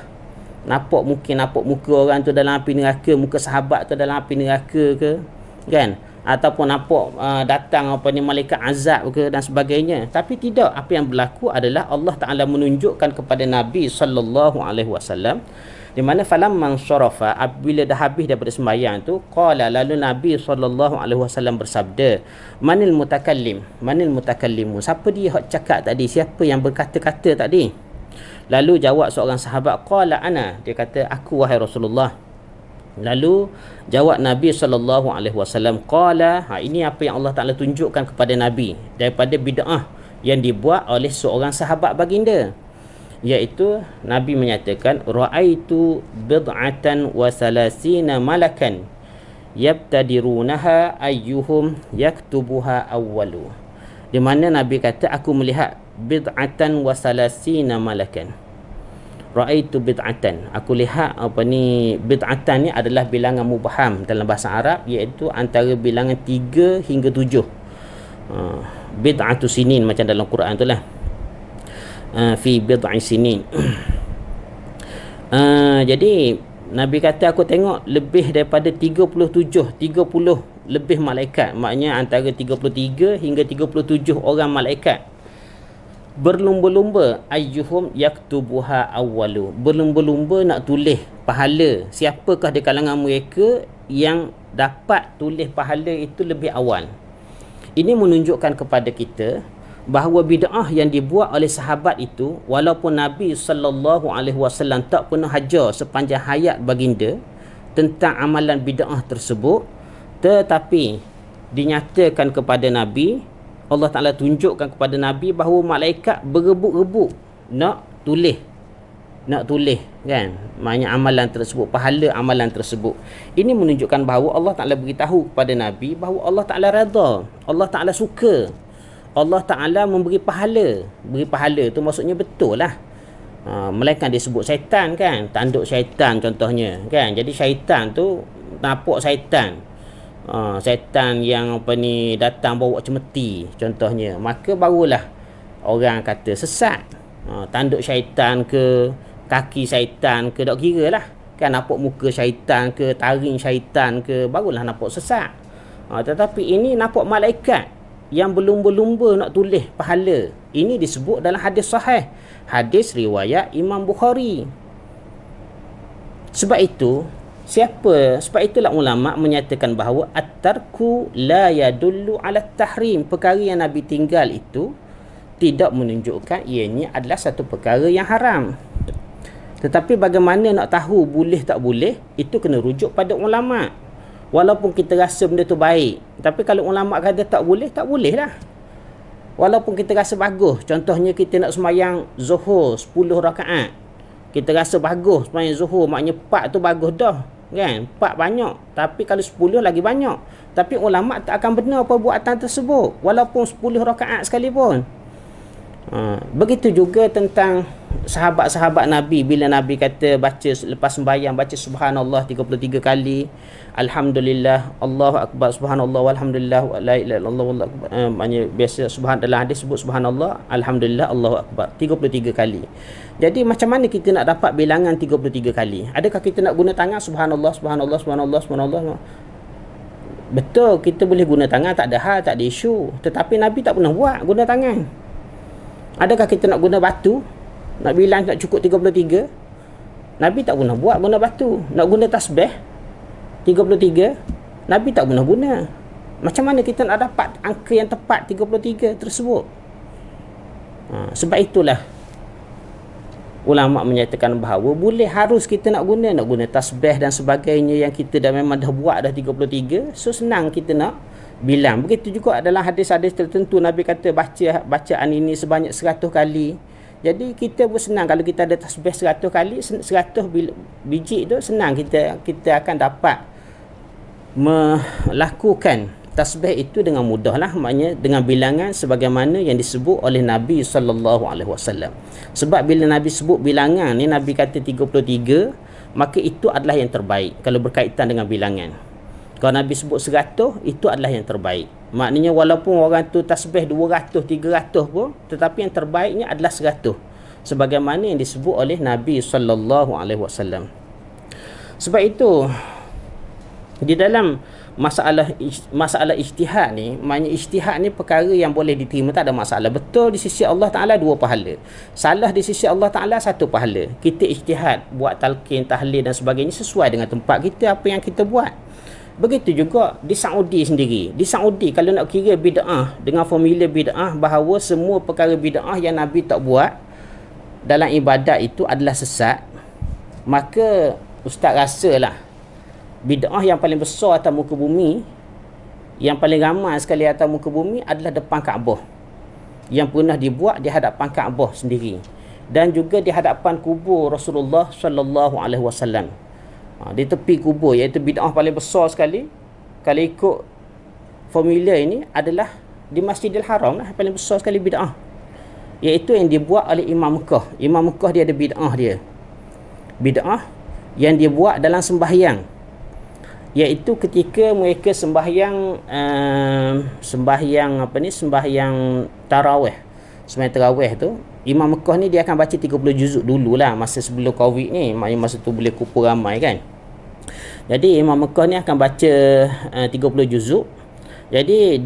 Nampak muka orang tu dalam api neraka, muka sahabat tu dalam api neraka ke, kan? Ataupun nampak datang malaikat azab ke dan sebagainya. Tapi tidak, apa yang berlaku adalah Allah Taala menunjukkan kepada Nabi sallallahu alaihi wasallam, di mana falamman syarafa, apabila dah habis daripada sembahyang tu, qala, lalu Nabi sallallahu alaihi wasallam bersabda, manil mutakallimu, siapa dia hak cakap tadi, siapa yang berkata-kata tadi? Lalu jawab seorang sahabat, qala ana, dia kata aku wahai Rasulullah. Lalu jawab Nabi sallallahu alaihi wasallam, qala, ini apa yang Allah Taala tunjukkan kepada Nabi daripada bid'ah yang dibuat oleh seorang sahabat baginda, iaitu Nabi menyatakan raaitu bid'atan wa salasina malakan yabtadirunaha ayyuhum yaktubuha awwalu. Di mana Nabi kata aku melihat bid'atan wa salasina malakan. Raaitu bid'atan, aku lihat bid'atan ni adalah bilangan mubham dalam bahasa Arab, iaitu antara bilangan 3 hingga 7. Bid'atu sinin macam dalam Quran tu lah. Fi bid'i sinin. Jadi Nabi kata aku tengok lebih daripada 30 lebih malaikat, maknanya antara 33 hingga 37 orang malaikat berlumba-lumba ayyuhum yaktubuha awwalu, berlumba-lumba nak tulis pahala siapakah di kalangan mereka yang dapat tulis pahala itu lebih awal. Ini menunjukkan kepada kita bahawa bid'ah yang dibuat oleh sahabat itu, walaupun Nabi sallallahu alaihi wasallam tak pernah ajar sepanjang hayat baginda tentang amalan bid'ah tersebut, tetapi dinyatakan kepada Nabi, Allah Ta'ala tunjukkan kepada Nabi bahawa malaikat berebut-rebut nak tulis, kan, maknanya amalan tersebut, pahala amalan tersebut. Ini menunjukkan bahawa Allah Ta'ala beritahu kepada Nabi bahawa Allah Ta'ala redha, Allah Ta'ala suka, Allah Ta'ala memberi pahala. Beri pahala tu maksudnya betul lah. Melainkan dia sebut syaitan, kan, tanduk syaitan contohnya, kan. Jadi syaitan tu nampak syaitan, syaitan yang datang bawa cemeti contohnya, maka barulah orang kata sesat. Tanduk syaitan ke, kaki syaitan ke, tak kira lah, kan, nampak muka syaitan ke, taring syaitan ke, barulah nampak sesat. Tetapi ini nampak malaikat yang berlumba-lumba nak tulis pahala. Ini disebut dalam hadis sahih, hadis riwayat Imam Bukhari. Sebab itulah ulama menyatakan bahawa at-tarku la yadullu ala tahrim, perkara yang Nabi tinggal itu tidak menunjukkan ianya adalah satu perkara yang haram. Tetapi bagaimana nak tahu boleh tak boleh, itu kena rujuk pada ulama. Walaupun kita rasa benda tu baik, tapi kalau ulama kata tak boleh, tak boleh lah. Walaupun kita rasa bagus, contohnya kita nak sembahyang zuhur 10 rakaat, kita rasa bagus sembahyang zuhur, maknanya 4 tu bagus dah, kan, 4 banyak, tapi kalau 10 lagi banyak. Tapi ulama tak akan benar perbuatan tersebut walaupun 10 rakaat sekalipun. Begitu juga tentang sahabat-sahabat Nabi, bila Nabi kata baca lepas sembahyang, baca subhanallah 33 kali, alhamdulillah, Allahu akbar, subhanallah walhamdulillah, la ilaha illallah wallahu akbar. Maknanya biasa dalam hadis sebut subhanallah, alhamdulillah, Allahu akbar 33 kali. Jadi macam mana kita nak dapat bilangan 33 kali? Adakah kita nak guna tangan subhanallah subhanallah subhanallah subhanallah? Betul, kita boleh guna tangan, tak ada hal, tak ada isu. Tetapi Nabi tak pernah buat guna tangan. Adakah kita nak guna batu? Nak bilang nak cukup 33? Nabi tak pernah buat guna batu. Nak guna tasbih 33? Nabi tak pernah guna. Macam mana kita nak dapat angka yang tepat 33 tersebut? Sebab itulah ulama menyatakan bahawa boleh, harus kita nak guna tasbih dan sebagainya yang kita dah memang dah buat dah 33, so senang kita nak bilang. Begitu juga adalah hadis-hadis tertentu Nabi kata bacaan ini sebanyak 100 kali. Jadi kita pun senang kalau kita ada tasbih 100 kali, 100 biji tu senang kita akan dapat melakukan tasbih itu dengan mudah lah, maknanya dengan bilangan sebagaimana yang disebut oleh Nabi SAW. Sebab bila Nabi sebut bilangan ni, Nabi kata 33, maka itu adalah yang terbaik kalau berkaitan dengan bilangan. Kalau Nabi sebut 100, itu adalah yang terbaik. Maknanya walaupun orang tu tasbih 200, 300 pun, tetapi yang terbaiknya adalah 100, sebagaimana yang disebut oleh Nabi SAW. Sebab itu di dalam masalah ijtihad ni, maknanya ijtihad ni perkara yang boleh diterima, tak ada masalah. Betul di sisi Allah Ta'ala 2 pahala, salah di sisi Allah Ta'ala 1 pahala. Kita ijtihad buat talqin, tahlil dan sebagainya sesuai dengan tempat kita, apa yang kita buat. Begitu juga di Saudi sendiri. Di Saudi kalau nak kira bid'ah dengan formula bid'ah, bahawa semua perkara bid'ah yang Nabi tak buat dalam ibadat itu adalah sesat, maka ustaz rasalah bid'ah yang paling besar atas muka bumi, yang paling ramai sekali atas muka bumi adalah depan Kaabah, yang pernah dibuat di hadapan Kaabah sendiri, dan juga di hadapan kubur Rasulullah SAW. Di tepi kubur, iaitu bid'ah paling besar sekali kalau ikut formula ini adalah di Masjidil Haram lah, paling besar sekali bid'ah, iaitu yang dibuat oleh Imam Mekah. Imam Mekah dia ada bid'ah dia, bid'ah yang dia buat dalam sembahyang, iaitu ketika mereka sembahyang tarawih, sembahyang tarawih tu, Imam Mekah ni dia akan baca 30 juzuk dululah, masa sebelum Covid ni, maknanya masa tu boleh kumpul ramai kan. Jadi Imam Mekah ni akan baca 30 juzuk. Jadi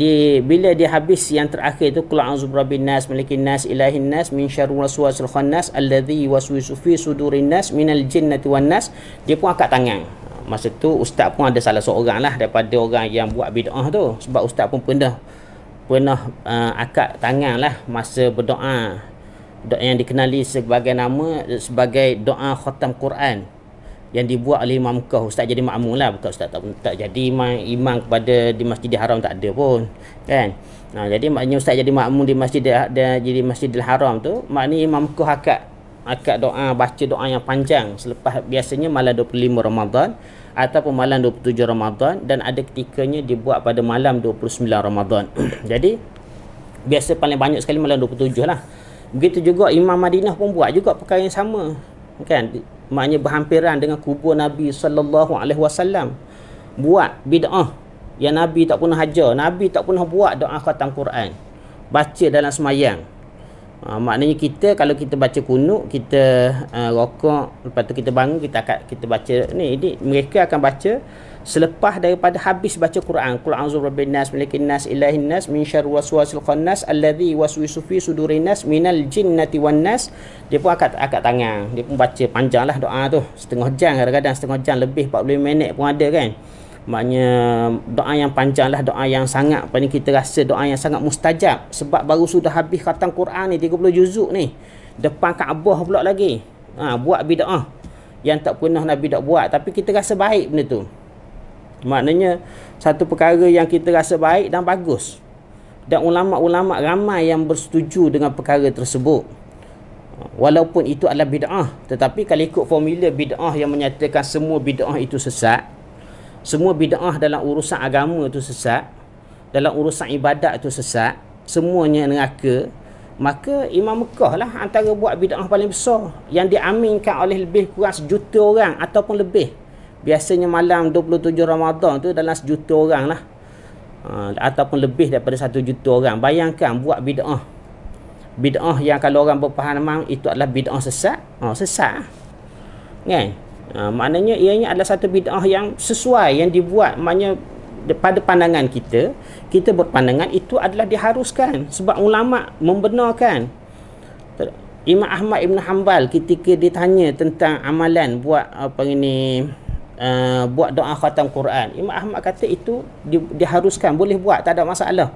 bila dia habis yang terakhir tu, qul a'udzu birabbin nas, malikin nas, ilahin nas, min syarril waswasil khannas, alladzi yuwaswisu fi sudurin nas, minal jinnati wan nas, dia pun angkat tangan. Masa tu ustaz pun ada salah seorang lah daripada orang yang buat bid'ah tu, sebab ustaz pun pernah angkat tangan lah masa berdoa, doa yang dikenali sebagai doa khatam Quran yang dibuat oleh Imam Mekah. Ustaz jadi makmum lah, bukan ustaz tak jadi imam kepada di Masjidil Haram, tak ada pun kan. Jadi maknanya ustaz jadi makmum di Masjidil Haram tu, maknanya Imam Mekah akad doa, baca doa yang panjang selepas biasanya malam 25 Ramadan ataupun malam 27 Ramadan, dan ada ketikanya dibuat pada malam 29 Ramadan. Jadi biasa paling banyak sekali malam 27 lah. Begitu juga Imam Madinah pun buat juga perkara yang sama kan, maknanya berhampiran dengan kubur Nabi SAW, buat bid'ah yang Nabi tak pernah ajar. Nabi tak pernah buat doa khatam Quran, baca dalam semayang. Maknanya kita kalau kita baca kunut, kita rokok, lepas tu kita bangun, kita baca ni, mereka akan baca selepas daripada habis baca Quran, qul a'udzu birabbin nas, malikin nas, ilahin nas, min syarril waswasil khannas, alladzi yuwaswisu fi sudurin nas, minal jinnati wan nas. Dia pun angkat tangan, dia pun baca panjang lah doa tu, setengah jam, kadang-kadang setengah jam lebih, 45 minit pun ada kan. Maknanya doa yang panjang lah, doa yang sangat, paling kita rasa doa yang sangat mustajab, sebab baru sudah habis khatam Quran ni 30 juzuk ni, depan Kaabah pula lagi. Buat bid'ah yang tak pernah Nabi tak buat, tapi kita rasa baik benda tu. Maknanya satu perkara yang kita rasa baik dan bagus, dan ulama-ulama ramai yang bersetuju dengan perkara tersebut, walaupun itu adalah bid'ah. Tetapi kalau ikut formula bid'ah yang menyatakan semua bid'ah itu sesat, semua bid'ah dalam urusan agama itu sesat, dalam urusan ibadat itu sesat, semuanya neraka, maka Imam Mekah lah antara buat bid'ah paling besar yang diaminkan oleh lebih kurang 1 juta orang ataupun lebih. Biasanya malam 27 Ramadan tu dalam 1 juta orang lah, ataupun lebih daripada 1 juta orang. Bayangkan buat bid'ah yang kalau orang berpahaman itu adalah bid'ah sesat, sesat kan. Maknanya ianya adalah satu bid'ah yang sesuai, yang dibuat, maknanya pada pandangan kita, kita berpandangan itu adalah diharuskan sebab ulama membenarkan. Imam Ahmad Ibn Hanbal ketika ditanya tentang amalan buat apa ini, buat doa khatam Quran, Imam Ahmad kata itu diharuskan, boleh buat, tak ada masalah.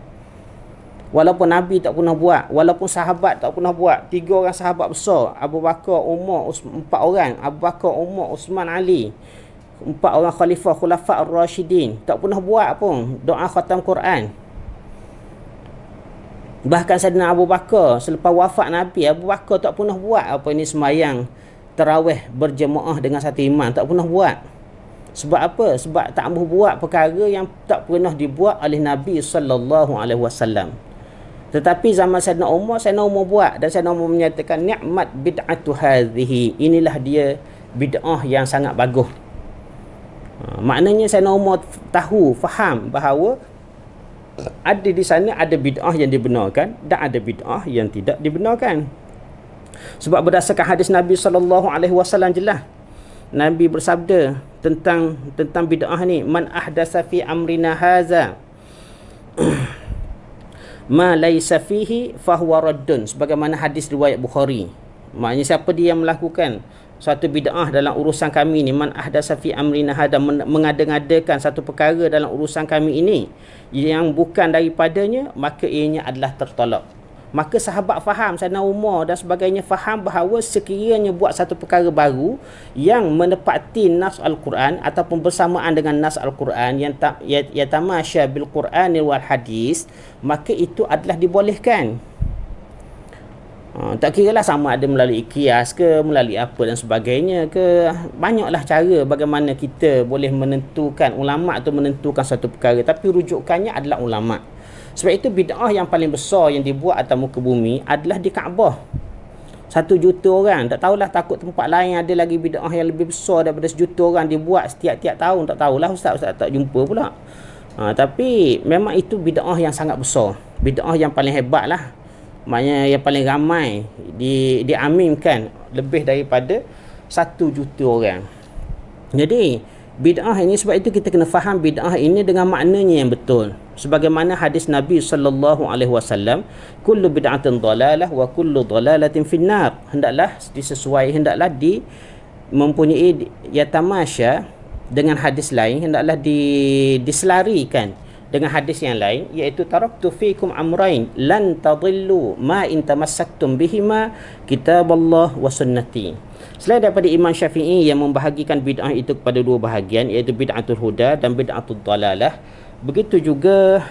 Walaupun Nabi tak pernah buat, walaupun sahabat tak pernah buat. 3 orang sahabat besar, Abu Bakar, Umar, 4 orang, Abu Bakar, Umar, Uthman, Ali, 4 orang khalifah khulafa ar-rasyidin, tak pernah buat pun doa khatam Quran. Bahkan Saidina Abu Bakar selepas wafat Nabi, Abu Bakar tak pernah buat apa ini, sembahyang tarawih berjemaah dengan satu imam, tak pernah buat. Sebab apa? Sebab tak mahu buat perkara yang tak pernah dibuat oleh Nabi sallallahu alaihi wasallam. Tetapi zaman Saidina Umar buat, dan Saidina Umar menyatakan ni'mat bid'atu hadhihi, inilah dia bid'ah yang sangat bagus. Maknanya Saidina Umar tahu, faham bahawa ada di sana ada bid'ah yang dibenarkan dan ada bid'ah yang tidak dibenarkan. Sebab berdasarkan hadis Nabi sallallahu alaihi wasallam jelas, Nabi bersabda tentang bid'ah ni, man ahdasa fi amrina haza ma laisa fihi fahuwa raddun, sebagaimana hadis riwayat Bukhari. Maknanya siapa dia yang melakukan suatu bid'ah dalam urusan kami ni, man ahdasa fi amrina hada, mengada-ngadakan satu perkara dalam urusan kami ini yang bukan daripadanya, maka ianya adalah tertolak. Maka sahabat faham, Saidina Umar dan sebagainya faham bahawa sekiranya buat satu perkara baru yang menepati nas Al-Quran ataupun bersamaan dengan nas Al-Quran yang tamasya bil Quran wal hadis, maka itu adalah dibolehkan. Tak kira lah sama ada melalui kias ke, melalui apa dan sebagainya ke, banyaklah cara bagaimana kita boleh menentukan, ulama' tu menentukan satu perkara, tapi rujukannya adalah ulama'. Sebab itu bid'ah yang paling besar yang dibuat atas muka bumi adalah di Kaabah. 1 juta orang, tak tahulah, takut tempat lain ada lagi bid'ah yang lebih besar daripada 1 juta orang dibuat setiap-tiap tahun, tak tahulah, Ustaz tak jumpa pula. Tapi memang itu bid'ah yang sangat besar, bid'ah yang paling hebat lah. Maknanya yang paling ramai diaminkan lebih daripada 1 juta orang. Jadi bid'ah ini, sebab itu kita kena faham bid'ah ini dengan maknanya yang betul. Sebagaimana hadis Nabi sallallahu alaihi wasallam, kullu bid'atin dhalalah wa kullu dhalalatin finnar, hendaklah mempunyai yatamasya dengan hadis lain, hendaklah diselarikan dengan hadis yang lain, iaitu taraktu fikum amrain lan tadillu ma in tamassaktum bihima kitaballah wa sunnati. Selain daripada Imam Syafi'i yang membahagikan bid'ah itu kepada 2 bahagian, iaitu bid'atul huda dan bid'atul dalalah, begitu juga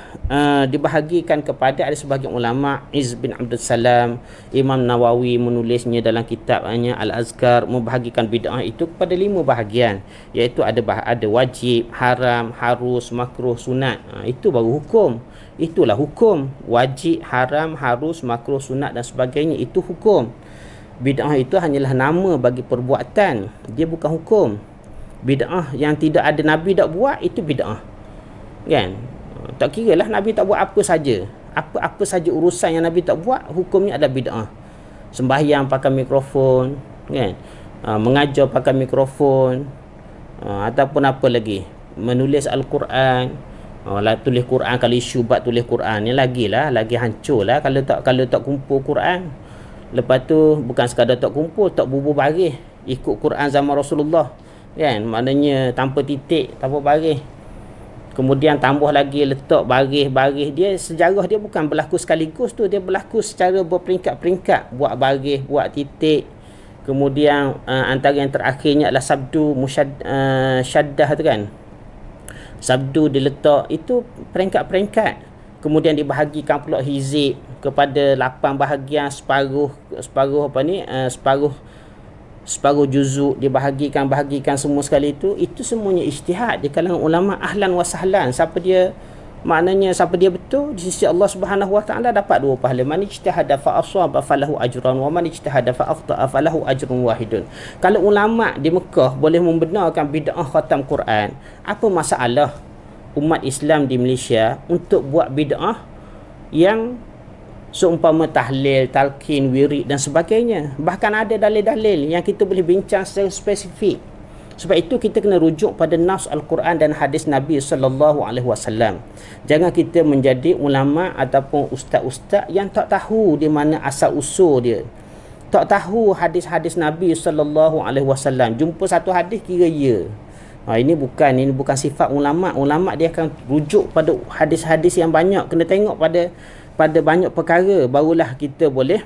dibahagikan kepada ada sebahagian ulama, Izz bin Abdul Salam, Imam Nawawi menulisnya dalam kitabnya Al-Azkar, membahagikan bid'ah itu kepada 5 bahagian, iaitu ada wajib, haram, harus, makruh, sunat. Itu baru hukum. Itulah hukum. Wajib, haram, harus, makruh, sunat dan sebagainya, itu hukum. Bid'ah itu hanyalah nama bagi perbuatan, dia bukan hukum. Bid'ah yang tidak ada Nabi tak buat, itu bid'ah, kan? Tak kira lah Nabi tak buat apa saja, apa saja urusan yang Nabi tak buat, hukumnya adalah bid'ah. Sembahyang pakai mikrofon, kan? Mengajar pakai mikrofon, ataupun apa lagi, menulis Al-Quran, tulis Quran, kalau isu bab tulis Quran ni lagi hancur lah kalau tak kumpul Quran. Lepas tu bukan sekadar tak kumpul, tak bubuh baris ikut Quran zaman Rasulullah, kan? Maknanya tanpa titik, tanpa baris. Kemudian tambah lagi letak baris-baris dia, sejarah dia bukan berlaku sekaligus tu, dia berlaku secara berperingkat-peringkat, buat baris, buat titik. Kemudian antara yang terakhirnya adalah sabdu syaddah tu, kan? Sabdu diletak, itu peringkat-peringkat. Kemudian dibahagikan pula hizib kepada 8 bahagian, separuh juzuk dibahagikan semua sekali itu semuanya ijtihad di kalangan ulama ahlan wa sahlan. Siapa dia betul di sisi Allah Subhanahu wa taala dapat 2 pahala. Man ijtahada fa asaba falahu ajran wa man ijtahada fa akhta'a falahu ajrun wahidun. Kalau ulama di Mekah boleh membenarkan bid'ah khatam Quran, apa masalah umat Islam di Malaysia untuk buat bid'ah yang seumpama tahlil, talqin, wirid dan sebagainya? Bahkan ada dalil-dalil yang kita boleh bincang secara spesifik. Sebab itu kita kena rujuk pada nas Al-Quran dan hadis Nabi sallallahu alaihi wasallam. Jangan kita menjadi ulama ataupun ustaz-ustaz yang tak tahu di mana asal usul dia. Tak tahu hadis-hadis Nabi sallallahu alaihi wasallam. Jumpa satu hadis kira ya. Ini bukan sifat ulama. Ulama dia akan rujuk pada hadis-hadis yang banyak. Kena tengok pada banyak perkara, barulah kita boleh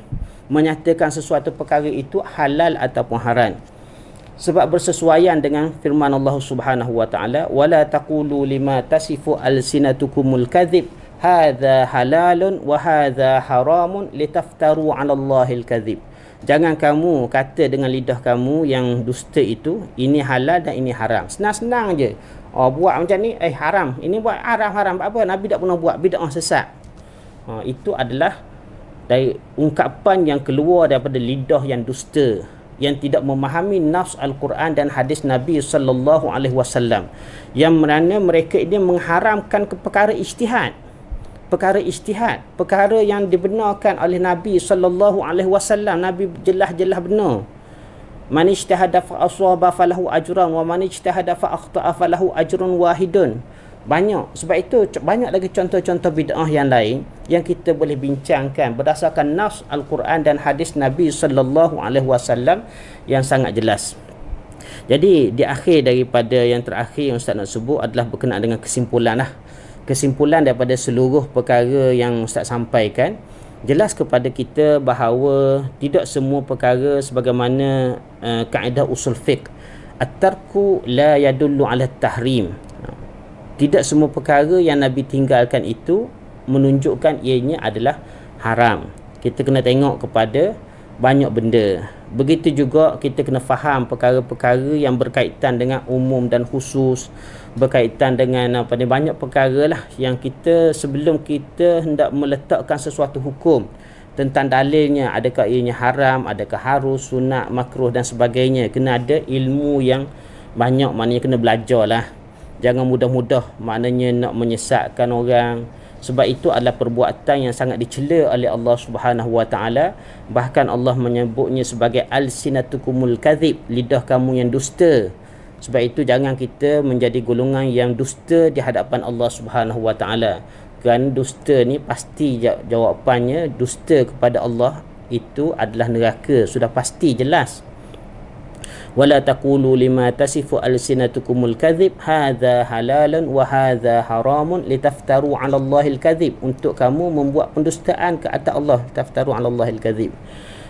menyatakan sesuatu perkara itu halal ataupun haram. Sebab bersesuaian dengan firman Allah Subhanahu wa taala, wala taqulu lima tasifu alsinatukumul kadhib hadza halalun wa hadza haramun litaftaru 'ala Allahil kadhib. Jangan kamu kata dengan lidah kamu yang dusta itu, ini halal dan ini haram. Senang-senang je. Buat macam ni haram, ini buat haram. Apa Nabi tak pernah buat, bid'ah sesat. Itu adalah dari ungkapan yang keluar daripada lidah yang dusta, yang tidak memahami nafs Al-Quran dan hadis Nabi sallallahu alaihi wasallam, yang mana mereka ini mengharamkan perkara ijtihad, perkara yang dibenarkan oleh Nabi sallallahu alaihi wasallam. Nabi jelas-jelas benar. Man ijtahada fa aswaba falahu ajran wa man ijtahada fa akhta'a falahu ajrun wahidun. Banyak. Sebab itu banyak lagi contoh-contoh bid'ah yang lain yang kita boleh bincangkan berdasarkan nas Al-Quran dan hadis Nabi sallallahu alaihi wasallam yang sangat jelas. Jadi di akhir daripada yang terakhir yang Ustaz nak sebut adalah berkenaan dengan kesimpulan lah. Kesimpulan daripada seluruh perkara yang Ustaz sampaikan jelas kepada kita bahawa tidak semua perkara sebagaimana kaedah usul fiqh, at-tarku la yadullu ala tahrim. Tidak semua perkara yang Nabi tinggalkan itu menunjukkan ianya adalah haram. Kita kena tengok kepada banyak benda. Begitu juga kita kena faham perkara-perkara yang berkaitan dengan umum dan khusus, berkaitan dengan banyak perkara lah yang kita sebelum kita hendak meletakkan sesuatu hukum tentang dalilnya, adakah ianya haram, adakah harus, sunat, makruh dan sebagainya, kena ada ilmu yang banyak, maknanya kena belajar lah. Jangan mudah-mudah maknanya nak menyesatkan orang. Sebab itu adalah perbuatan yang sangat dicela oleh Allah Subhanahu wa taala. Bahkan Allah menyebutnya sebagai alsinatukumul kadhib, lidah kamu yang dusta. Sebab itu jangan kita menjadi golongan yang dusta di hadapan Allah Subhanahu wa taala. Kerana dusta ni pasti jawapannya, dusta kepada Allah itu adalah neraka, sudah pasti jelas. Wala taqulu lima tasifu alsinatukumul kadhib hadza halalun wa hadza haramun litaftaru 'ala Allahil kadhib. Untuk kamu membuat pendustaan ke atas Allah, taftaru 'ala Allahil kadhib.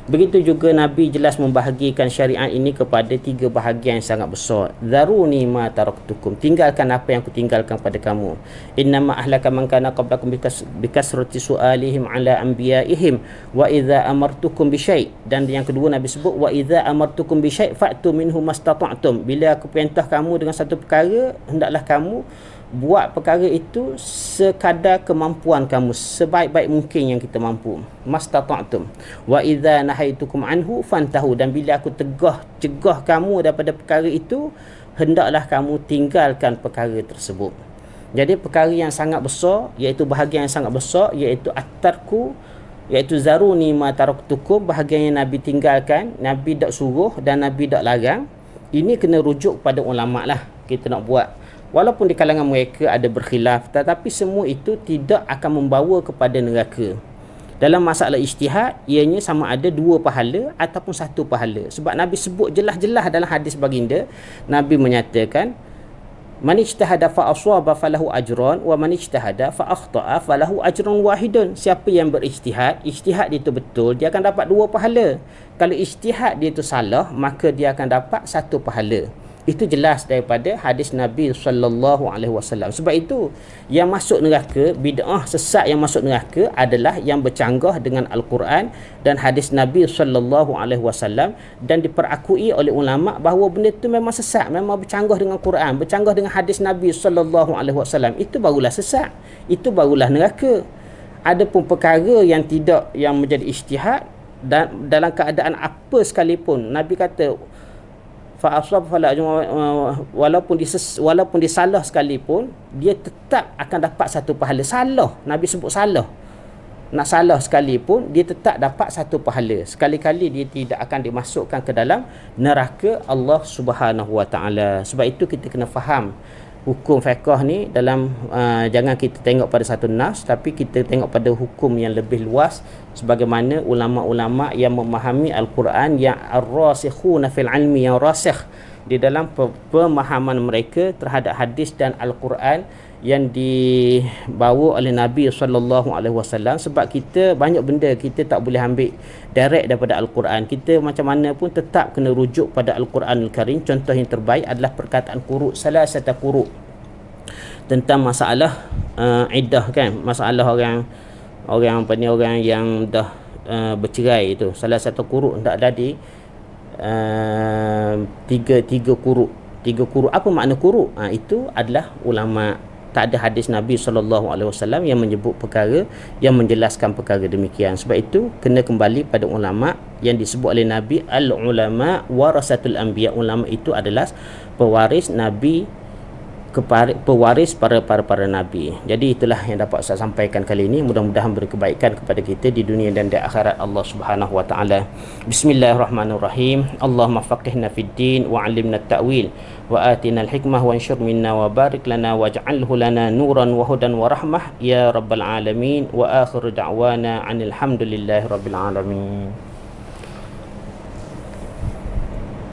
Begitu juga Nabi jelas membahagikan syariat ini kepada 3 bahagian yang sangat besar. Zaruni ma taraktukum, tinggalkan apa yang aku tinggalkan pada kamu. Innama ahlaka man kana qablakum bikasrati su'alihim ala anbiya'ihim wa idza amartukum bi syai'. Dan yang kedua Nabi sebut wa idza amartukum bi syai' fa'tu minhu mastata'tum. Bila aku perintah kamu dengan satu perkara, hendaklah kamu buat perkara itu sekadar kemampuan kamu, sebaik-baik mungkin yang kita mampu. Mastata'tum. Wa idza nahaitukum anhu fantahu. Dan bila aku cegah kamu daripada perkara itu, hendaklah kamu tinggalkan perkara tersebut. Jadi perkara yang sangat besar, iaitu bahagian yang sangat besar, iaitu at-tarku, iaitu zaruni ma taraktukum, bahagian yang Nabi tinggalkan, Nabi tak suruh dan Nabi tak larang. Ini kena rujuk pada ulama lah kita nak buat. Walaupun di kalangan mereka ada berkhilaf, tetapi semua itu tidak akan membawa kepada neraka. Dalam masalah ijtihad, ianya sama ada 2 pahala ataupun 1 pahala. Sebab Nabi sebut jelas-jelas dalam hadis baginda, Nabi menyatakan, man ijtahada fa aswaba falahu ajran wa man ijtahada fa akhta'a falahu ajrun wahidun. Siapa yang berijtihad, ijtihad dia itu betul, dia akan dapat 2 pahala. Kalau ijtihad dia itu salah, maka dia akan dapat 1 pahala. Itu jelas daripada hadis Nabi sallallahu alaihi wasallam. Sebab itu yang masuk neraka, bid'ah sesat yang masuk neraka adalah yang bercanggah dengan Al-Quran dan hadis Nabi sallallahu alaihi wasallam, dan diperakui oleh ulama bahawa benda itu memang sesat, memang bercanggah dengan Quran, bercanggah dengan hadis Nabi sallallahu alaihi wasallam. Itu barulah sesat, itu barulah neraka. Adapun perkara yang tidak, yang menjadi ijtihad dan dalam keadaan apa sekalipun, Nabi kata walaupun disalah sekalipun, dia tetap akan dapat 1 pahala. Salah, Nabi sebut salah. nak salah sekali pun dia tetap dapat satu pahala. Sekali-kali dia tidak akan dimasukkan ke dalam neraka Allah Subhanahu Wa Taala. Sebab itu kita kena faham hukum fiqh ni dalam jangan kita tengok pada satu nas, tapi kita tengok pada hukum yang lebih luas, sebagaimana ulama-ulama yang memahami Al-Quran, yang ar-rasikhuna fil ilmi, yang rasikh di dalam pemahaman mereka terhadap hadis dan Al-Quran yang dibawa oleh Nabi SAW. Sebab kita banyak benda kita tak boleh ambil direct daripada Al-Quran. Kita macam mana pun tetap kena rujuk pada Al-Quran Al-Karim. Contoh yang terbaik adalah perkataan quru', salasata quru', tentang masalah iddah kan, masalah orang apa ni, orang yang dah bercerai itu, salah satu quru', tak ada di tiga quru'. Apa makna quru'? Itu adalah ulama, tak ada hadis Nabi SAW yang menyebut perkara, yang menjelaskan perkara demikian. Sebab itu kena kembali pada ulama yang disebut oleh Nabi, al-ulama warasatul anbiya. Ulama itu adalah pewaris Nabi, pewaris para nabi. Jadi itulah yang dapat saya sampaikan kali ini. Mudah-mudahan berkebaikan kepada kita di dunia dan di akhirat Allah Subhanahu Wa Taala. Bismillahirrahmanirrahim. Allahumma faqihna fid din wa 'allimna at-ta'wil wa atina al-hikmah wa anshur minna wa barik lana waj'alhu lana nuran wa hudan wa rahmah ya rabbal alamin. Wa akhiru da'wana 'anil hamdulillahi rabbil alamin.